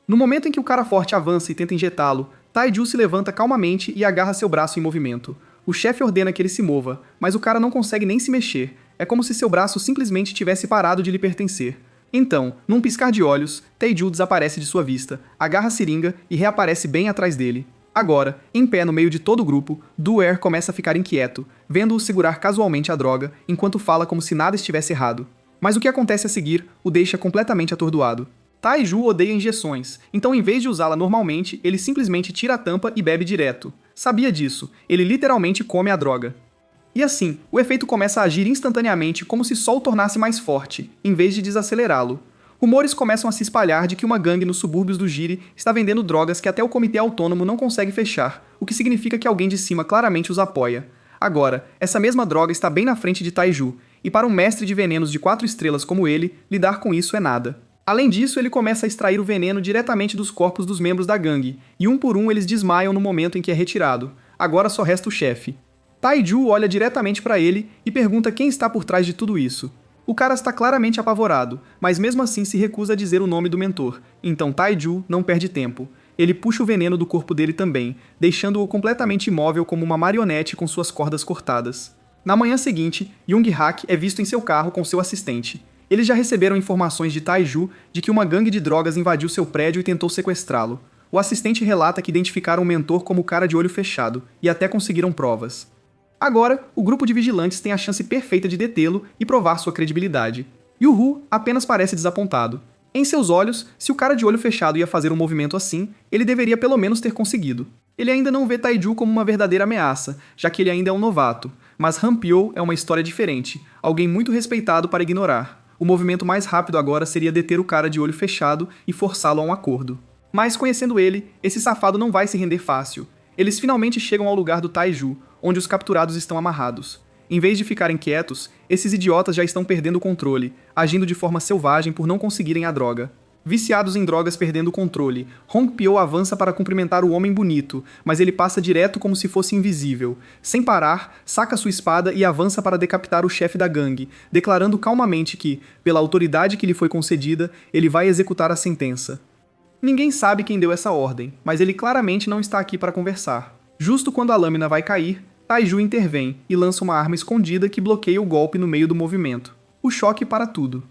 No momento em que o cara forte avança e tenta injetá-lo, Taiju se levanta calmamente e agarra seu braço em movimento. O chefe ordena que ele se mova, mas o cara não consegue nem se mexer, é como se seu braço simplesmente tivesse parado de lhe pertencer. Então, num piscar de olhos, Taiju desaparece de sua vista, agarra a seringa e reaparece bem atrás dele. Agora, em pé no meio de todo o grupo, Do-Er começa a ficar inquieto, vendo-o segurar casualmente a droga, enquanto fala como se nada estivesse errado. Mas o que acontece a seguir o deixa completamente atordoado. Taiju odeia injeções, então em vez de usá-la normalmente, ele simplesmente tira a tampa e bebe direto. Sabia disso, ele literalmente come a droga. E assim, o efeito começa a agir instantaneamente como se só o tornasse mais forte, em vez de desacelerá-lo. Rumores começam a se espalhar de que uma gangue nos subúrbios do Giri está vendendo drogas que até o comitê autônomo não consegue fechar, o que significa que alguém de cima claramente os apoia. Agora, essa mesma droga está bem na frente de Taiju, e para um mestre de venenos de 4 estrelas como ele, lidar com isso é nada. Além disso, ele começa a extrair o veneno diretamente dos corpos dos membros da gangue, e um por um eles desmaiam no momento em que é retirado. Agora só resta o chefe. Taiju olha diretamente para ele e pergunta quem está por trás de tudo isso. O cara está claramente apavorado, mas mesmo assim se recusa a dizer o nome do mentor, então Taiju não perde tempo. Ele puxa o veneno do corpo dele também, deixando-o completamente imóvel como uma marionete com suas cordas cortadas. Na manhã seguinte, Young-hak é visto em seu carro com seu assistente. Eles já receberam informações de Taiju de que uma gangue de drogas invadiu seu prédio e tentou sequestrá-lo. O assistente relata que identificaram o mentor como o cara de olho fechado, e até conseguiram provas. Agora, o grupo de vigilantes tem a chance perfeita de detê-lo e provar sua credibilidade. Yu-Hu apenas parece desapontado. Em seus olhos, se o cara de olho fechado ia fazer um movimento assim, ele deveria pelo menos ter conseguido. Ele ainda não vê Taiju como uma verdadeira ameaça, já que ele ainda é um novato. Mas Hanpyo é uma história diferente, alguém muito respeitado para ignorar. O movimento mais rápido agora seria deter o cara de olho fechado e forçá-lo a um acordo. Mas conhecendo ele, esse safado não vai se render fácil. Eles finalmente chegam ao lugar do Taiju, onde os capturados estão amarrados. Em vez de ficarem quietos, esses idiotas já estão perdendo o controle, agindo de forma selvagem por não conseguirem a droga. Viciados em drogas perdendo o controle, Hanpyo avança para cumprimentar o homem bonito, mas ele passa direto como se fosse invisível. Sem parar, saca sua espada e avança para decapitar o chefe da gangue, declarando calmamente que, pela autoridade que lhe foi concedida, ele vai executar a sentença. Ninguém sabe quem deu essa ordem, mas ele claramente não está aqui para conversar. Justo quando a lâmina vai cair, Taiju intervém e lança uma arma escondida que bloqueia o golpe no meio do movimento. O choque para tudo.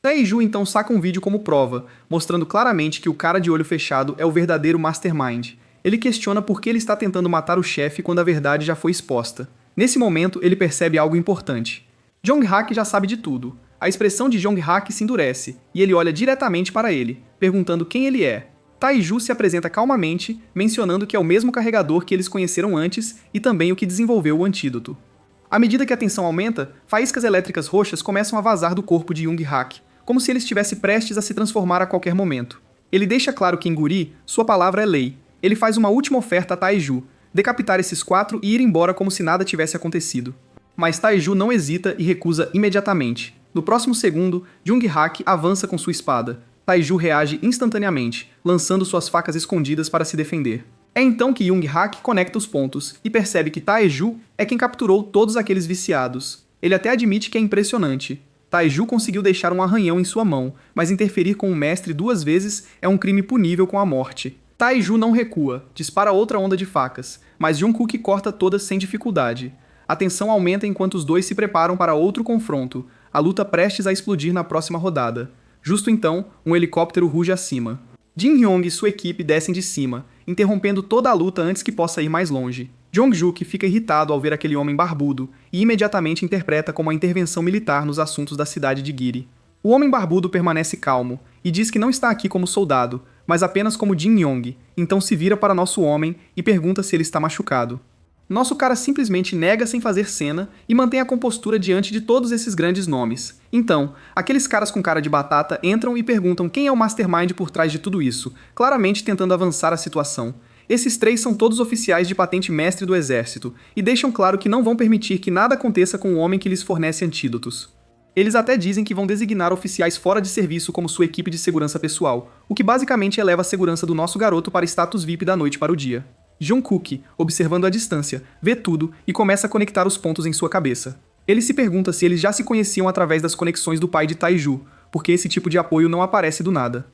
Taiju então saca um vídeo como prova, mostrando claramente que o cara de olho fechado é o verdadeiro Mastermind. Ele questiona por que ele está tentando matar o chefe quando a verdade já foi exposta. Nesse momento, ele percebe algo importante. Jong-hak já sabe de tudo. A expressão de Jong-hak se endurece, e ele olha diretamente para ele, perguntando quem ele é. Taiju se apresenta calmamente, mencionando que é o mesmo carregador que eles conheceram antes e também o que desenvolveu o antídoto. À medida que a tensão aumenta, faíscas elétricas roxas começam a vazar do corpo de Jong-hak, como se ele estivesse prestes a se transformar a qualquer momento. Ele deixa claro que em Guri, sua palavra é lei. Ele faz uma última oferta a Taiju, decapitar esses 4 e ir embora como se nada tivesse acontecido. Mas Taiju não hesita e recusa imediatamente. No próximo segundo, Jong-hak avança com sua espada. Taiju reage instantaneamente, lançando suas facas escondidas para se defender. É então que Jong-hak conecta os pontos e percebe que Taiju é quem capturou todos aqueles viciados. Ele até admite que é impressionante. Taiju conseguiu deixar um arranhão em sua mão, mas interferir com o mestre 2 vezes é um crime punível com a morte. Taiju não recua, dispara outra onda de facas, mas Jungkook corta todas sem dificuldade. A tensão aumenta enquanto os dois se preparam para outro confronto, a luta prestes a explodir na próxima rodada. Justo então, um helicóptero ruge acima. Jin Hyung e sua equipe descem de cima, interrompendo toda a luta antes que possa ir mais longe. Jong-juk fica irritado ao ver aquele homem barbudo e imediatamente interpreta como a intervenção militar nos assuntos da cidade de Giri. O homem barbudo permanece calmo e diz que não está aqui como soldado, mas apenas como Jin Yong, então se vira para nosso homem e pergunta se ele está machucado. Nosso cara simplesmente nega sem fazer cena e mantém a compostura diante de todos esses grandes nomes. Então, aqueles caras com cara de batata entram e perguntam quem é o mastermind por trás de tudo isso, claramente tentando avançar a situação. Esses 3 são todos oficiais de patente mestre do exército, e deixam claro que não vão permitir que nada aconteça com o homem que lhes fornece antídotos. Eles até dizem que vão designar oficiais fora de serviço como sua equipe de segurança pessoal, o que basicamente eleva a segurança do nosso garoto para status VIP da noite para o dia. Jungkook, observando à distância, vê tudo e começa a conectar os pontos em sua cabeça. Ele se pergunta se eles já se conheciam através das conexões do pai de Taiju, porque esse tipo de apoio não aparece do nada.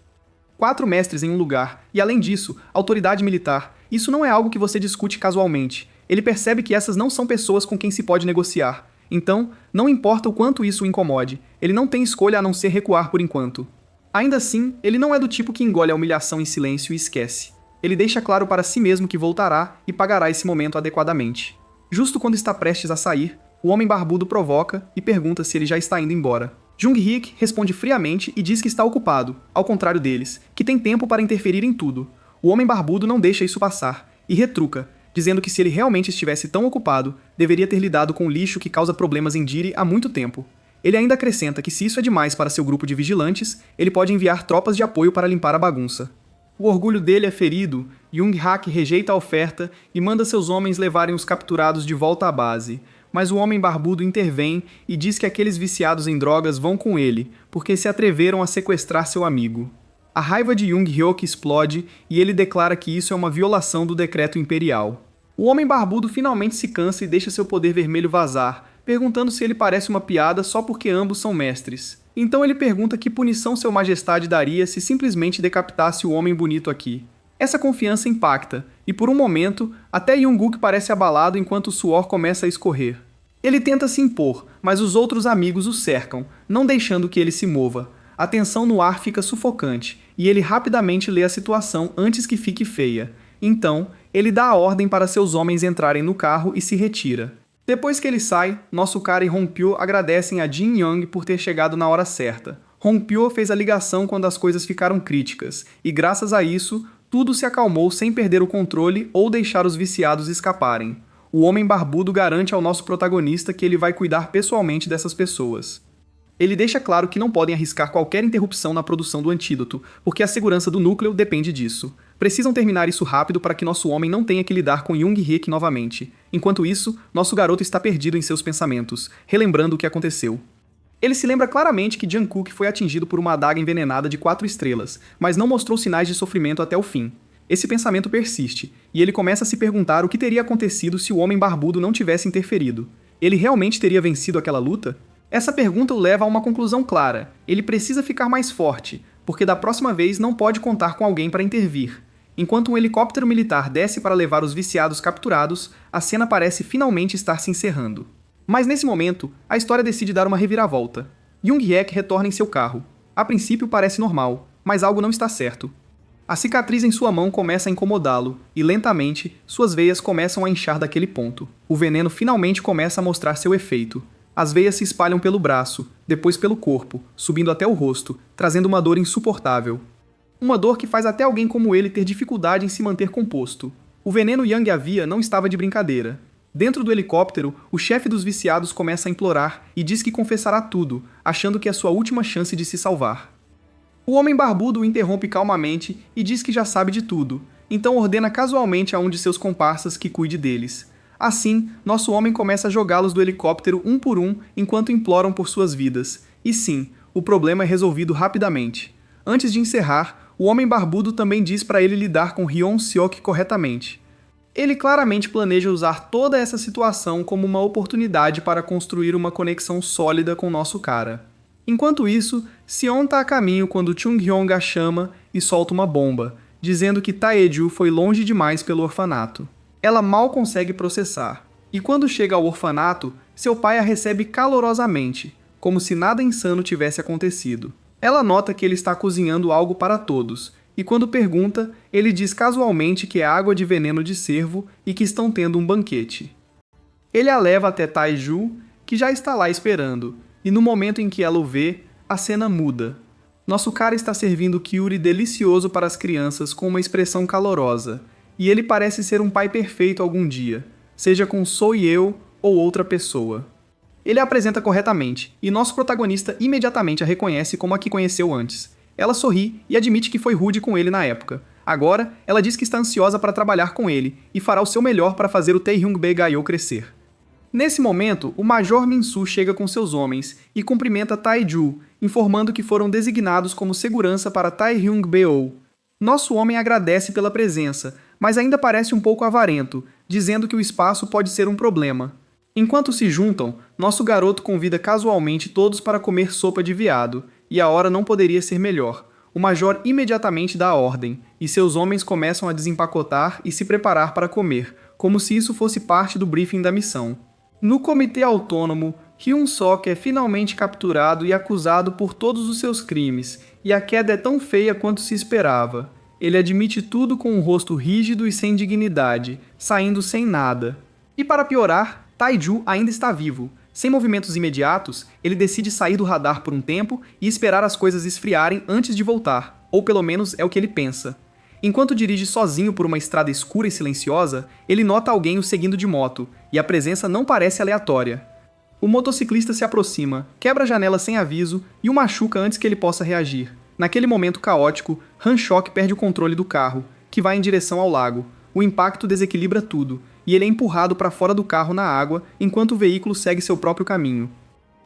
4 mestres em um lugar, e além disso, autoridade militar, isso não é algo que você discute casualmente. Ele percebe que essas não são pessoas com quem se pode negociar. Então, não importa o quanto isso o incomode, ele não tem escolha a não ser recuar por enquanto. Ainda assim, ele não é do tipo que engole a humilhação em silêncio e esquece. Ele deixa claro para si mesmo que voltará e pagará esse momento adequadamente. Justo quando está prestes a sair, o homem barbudo provoca e pergunta se ele já está indo embora. Jung-hik responde friamente e diz que está ocupado, ao contrário deles, que tem tempo para interferir em tudo. O homem barbudo não deixa isso passar, e retruca, dizendo que se ele realmente estivesse tão ocupado, deveria ter lidado com o lixo que causa problemas em Jiri há muito tempo. Ele ainda acrescenta que se isso é demais para seu grupo de vigilantes, ele pode enviar tropas de apoio para limpar a bagunça. O orgulho dele é ferido, Jung-hak rejeita a oferta e manda seus homens levarem os capturados de volta à base. Mas o homem barbudo intervém e diz que aqueles viciados em drogas vão com ele, porque se atreveram a sequestrar seu amigo. A raiva de Jung-hyuk explode e ele declara que isso é uma violação do decreto imperial. O homem barbudo finalmente se cansa e deixa seu poder vermelho vazar, perguntando se ele parece uma piada só porque ambos são mestres. Então ele pergunta que punição seu majestade daria se simplesmente decapitasse o homem bonito aqui. Essa confiança impacta, e por um momento, até Jungkook parece abalado enquanto o suor começa a escorrer. Ele tenta se impor, mas os outros amigos o cercam, não deixando que ele se mova. A tensão no ar fica sufocante, e ele rapidamente lê a situação antes que fique feia. Então, ele dá a ordem para seus homens entrarem no carro e se retira. Depois que ele sai, nosso cara e Hongpyo agradecem a Jin Young por ter chegado na hora certa. Hongpyo fez a ligação quando as coisas ficaram críticas, e graças a isso, tudo se acalmou sem perder o controle ou deixar os viciados escaparem. O Homem Barbudo garante ao nosso protagonista que ele vai cuidar pessoalmente dessas pessoas. Ele deixa claro que não podem arriscar qualquer interrupção na produção do antídoto, porque a segurança do núcleo depende disso. Precisam terminar isso rápido para que nosso homem não tenha que lidar com Young-hik novamente. Enquanto isso, nosso garoto está perdido em seus pensamentos, relembrando o que aconteceu. Ele se lembra claramente que Jungkook foi atingido por uma adaga envenenada de 4 estrelas, mas não mostrou sinais de sofrimento até o fim. Esse pensamento persiste, e ele começa a se perguntar o que teria acontecido se o Homem Barbudo não tivesse interferido. Ele realmente teria vencido aquela luta? Essa pergunta o leva a uma conclusão clara. Ele precisa ficar mais forte, porque da próxima vez não pode contar com alguém para intervir. Enquanto um helicóptero militar desce para levar os viciados capturados, a cena parece finalmente estar se encerrando. Mas nesse momento, a história decide dar uma reviravolta. Young-hek retorna em seu carro. A princípio parece normal, mas algo não está certo. A cicatriz em sua mão começa a incomodá-lo, e lentamente, suas veias começam a inchar daquele ponto. O veneno finalmente começa a mostrar seu efeito. As veias se espalham pelo braço, depois pelo corpo, subindo até o rosto, trazendo uma dor insuportável. Uma dor que faz até alguém como ele ter dificuldade em se manter composto. O veneno Yang havia não estava de brincadeira. Dentro do helicóptero, o chefe dos viciados começa a implorar e diz que confessará tudo, achando que é sua última chance de se salvar. O Homem Barbudo o interrompe calmamente e diz que já sabe de tudo, então ordena casualmente a um de seus comparsas que cuide deles. Assim, nosso homem começa a jogá-los do helicóptero um por um enquanto imploram por suas vidas. E sim, o problema é resolvido rapidamente. Antes de encerrar, o Homem Barbudo também diz para ele lidar com Hyun-seok corretamente. Ele claramente planeja usar toda essa situação como uma oportunidade para construir uma conexão sólida com nosso cara. Enquanto isso, Sion está a caminho quando Chung-hyung a chama e solta uma bomba, dizendo que Taeju foi longe demais pelo orfanato. Ela mal consegue processar, e quando chega ao orfanato, seu pai a recebe calorosamente, como se nada insano tivesse acontecido. Ela nota que ele está cozinhando algo para todos, e quando pergunta, ele diz casualmente que é água de veneno de cervo e que estão tendo um banquete. Ele a leva até Taeju, que já está lá esperando, e no momento em que ela o vê, a cena muda. Nosso cara está servindo kyuri delicioso para as crianças com uma expressão calorosa, e ele parece ser um pai perfeito algum dia, seja com Soyeon ou outra pessoa. Ele a apresenta corretamente, e nosso protagonista imediatamente a reconhece como a que conheceu antes. Ela sorri e admite que foi rude com ele na época. Agora, ela diz que está ansiosa para trabalhar com ele, e fará o seu melhor para fazer o Taehyung-bae Gayo crescer. Nesse momento, o Major Min-soo chega com seus homens e cumprimenta Taeju, informando que foram designados como segurança para Taehyung-bae. Nosso homem agradece pela presença, mas ainda parece um pouco avarento, dizendo que o espaço pode ser um problema. Enquanto se juntam, nosso garoto convida casualmente todos para comer sopa de veado, e a hora não poderia ser melhor. O major imediatamente dá a ordem, e seus homens começam a desempacotar e se preparar para comer, como se isso fosse parte do briefing da missão. No comitê autônomo, Hyun-seok é finalmente capturado e acusado por todos os seus crimes, e a queda é tão feia quanto se esperava. Ele admite tudo com um rosto rígido e sem dignidade, saindo sem nada. E para piorar, Taeju ainda está vivo. Sem movimentos imediatos, ele decide sair do radar por um tempo e esperar as coisas esfriarem antes de voltar, ou pelo menos é o que ele pensa. Enquanto dirige sozinho por uma estrada escura e silenciosa, ele nota alguém o seguindo de moto, e a presença não parece aleatória. O motociclista se aproxima, quebra a janela sem aviso e o machuca antes que ele possa reagir. Naquele momento caótico, Han-seok perde o controle do carro, que vai em direção ao lago. O impacto desequilibra tudo, e ele é empurrado para fora do carro na água, enquanto o veículo segue seu próprio caminho.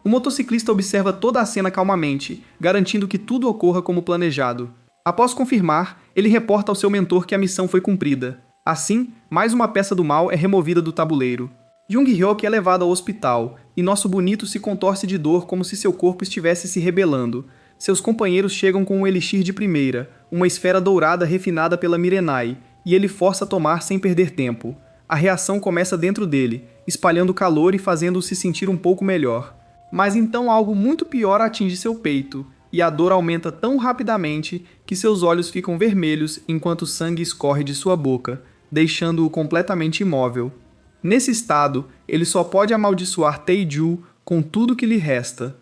O motociclista observa toda a cena calmamente, garantindo que tudo ocorra como planejado. Após confirmar, ele reporta ao seu mentor que a missão foi cumprida. Assim, mais uma peça do mal é removida do tabuleiro. Jung-hyuk é levado ao hospital, e nosso bonito se contorce de dor como se seu corpo estivesse se rebelando. Seus companheiros chegam com um elixir de primeira, uma esfera dourada refinada pela Mirenai, e ele força a tomar sem perder tempo. A reação começa dentro dele, espalhando calor e fazendo-o se sentir um pouco melhor. Mas então algo muito pior atinge seu peito, e a dor aumenta tão rapidamente que seus olhos ficam vermelhos enquanto o sangue escorre de sua boca, deixando-o completamente imóvel. Nesse estado, ele só pode amaldiçoar Taeju com tudo que lhe resta.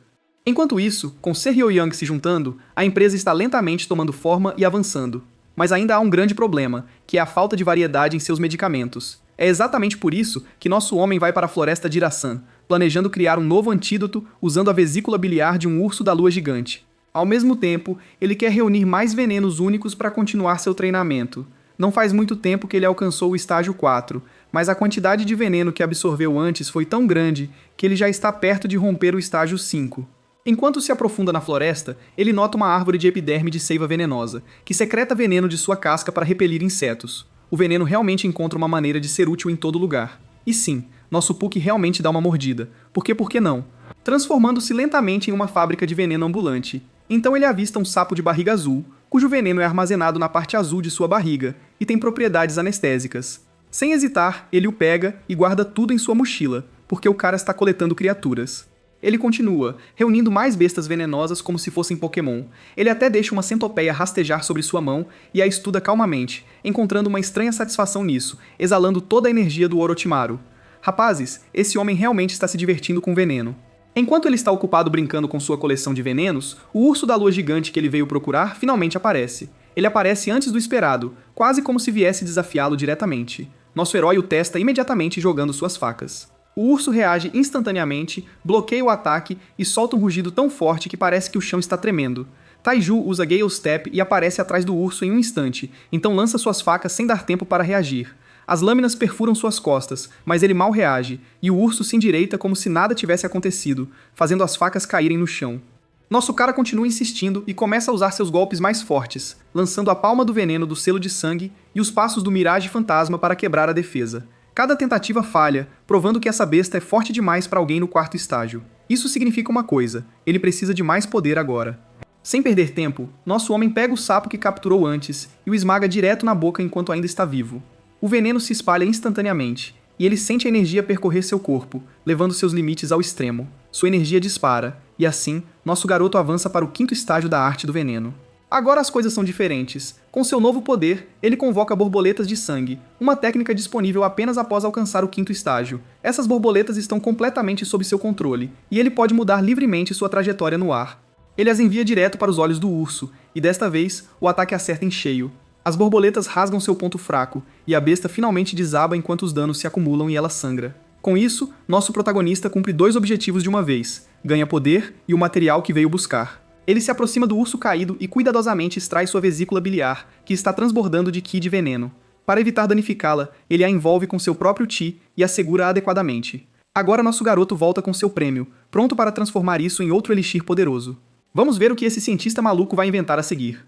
Enquanto isso, com Se Hyo-young se juntando, a empresa está lentamente tomando forma e avançando. Mas ainda há um grande problema, que é a falta de variedade em seus medicamentos. É exatamente por isso que nosso homem vai para a floresta de Irasan, planejando criar um novo antídoto usando a vesícula biliar de um urso da lua gigante. Ao mesmo tempo, ele quer reunir mais venenos únicos para continuar seu treinamento. Não faz muito tempo que ele alcançou o estágio 4, mas a quantidade de veneno que absorveu antes foi tão grande que ele já está perto de romper o estágio 5. Enquanto se aprofunda na floresta, ele nota uma árvore de epiderme de seiva venenosa, que secreta veneno de sua casca para repelir insetos. O veneno realmente encontra uma maneira de ser útil em todo lugar. E sim, nosso Puck realmente dá uma mordida. Por que não? Transformando-se lentamente em uma fábrica de veneno ambulante. Então ele avista um sapo de barriga azul, cujo veneno é armazenado na parte azul de sua barriga e tem propriedades anestésicas. Sem hesitar, ele o pega e guarda tudo em sua mochila, porque o cara está coletando criaturas. Ele continua, reunindo mais bestas venenosas como se fossem Pokémon. Ele até deixa uma centopeia rastejar sobre sua mão e a estuda calmamente, encontrando uma estranha satisfação nisso, exalando toda a energia do Orochimaru. Rapazes, esse homem realmente está se divertindo com veneno. Enquanto ele está ocupado brincando com sua coleção de venenos, o urso da lua gigante que ele veio procurar finalmente aparece. Ele aparece antes do esperado, quase como se viesse desafiá-lo diretamente. Nosso herói o testa imediatamente jogando suas facas. O urso reage instantaneamente, bloqueia o ataque e solta um rugido tão forte que parece que o chão está tremendo. Taiju usa Gale Step e aparece atrás do urso em um instante, então lança suas facas sem dar tempo para reagir. As lâminas perfuram suas costas, mas ele mal reage, e o urso se endireita como se nada tivesse acontecido, fazendo as facas caírem no chão. Nosso cara continua insistindo e começa a usar seus golpes mais fortes, lançando a palma do veneno do selo de sangue e os passos do Mirage Fantasma para quebrar a defesa. Cada tentativa falha, provando que essa besta é forte demais para alguém no quarto estágio. Isso significa uma coisa, ele precisa de mais poder agora. Sem perder tempo, nosso homem pega o sapo que capturou antes e o esmaga direto na boca enquanto ainda está vivo. O veneno se espalha instantaneamente, e ele sente a energia percorrer seu corpo, levando seus limites ao extremo. Sua energia dispara, e assim, nosso garoto avança para o 5º estágio da arte do veneno. Agora as coisas são diferentes. Com seu novo poder, ele convoca borboletas de sangue, uma técnica disponível apenas após alcançar o 5º estágio. Essas borboletas estão completamente sob seu controle, e ele pode mudar livremente sua trajetória no ar. Ele as envia direto para os olhos do urso, e desta vez, o ataque acerta em cheio. As borboletas rasgam seu ponto fraco, e a besta finalmente desaba enquanto os danos se acumulam e ela sangra. Com isso, nosso protagonista cumpre 2 objetivos de uma vez: ganha poder e o material que veio buscar. Ele se aproxima do urso caído e cuidadosamente extrai sua vesícula biliar, que está transbordando de Ki de veneno. Para evitar danificá-la, ele a envolve com seu próprio Chi e a segura adequadamente. Agora nosso garoto volta com seu prêmio, pronto para transformar isso em outro elixir poderoso. Vamos ver o que esse cientista maluco vai inventar a seguir.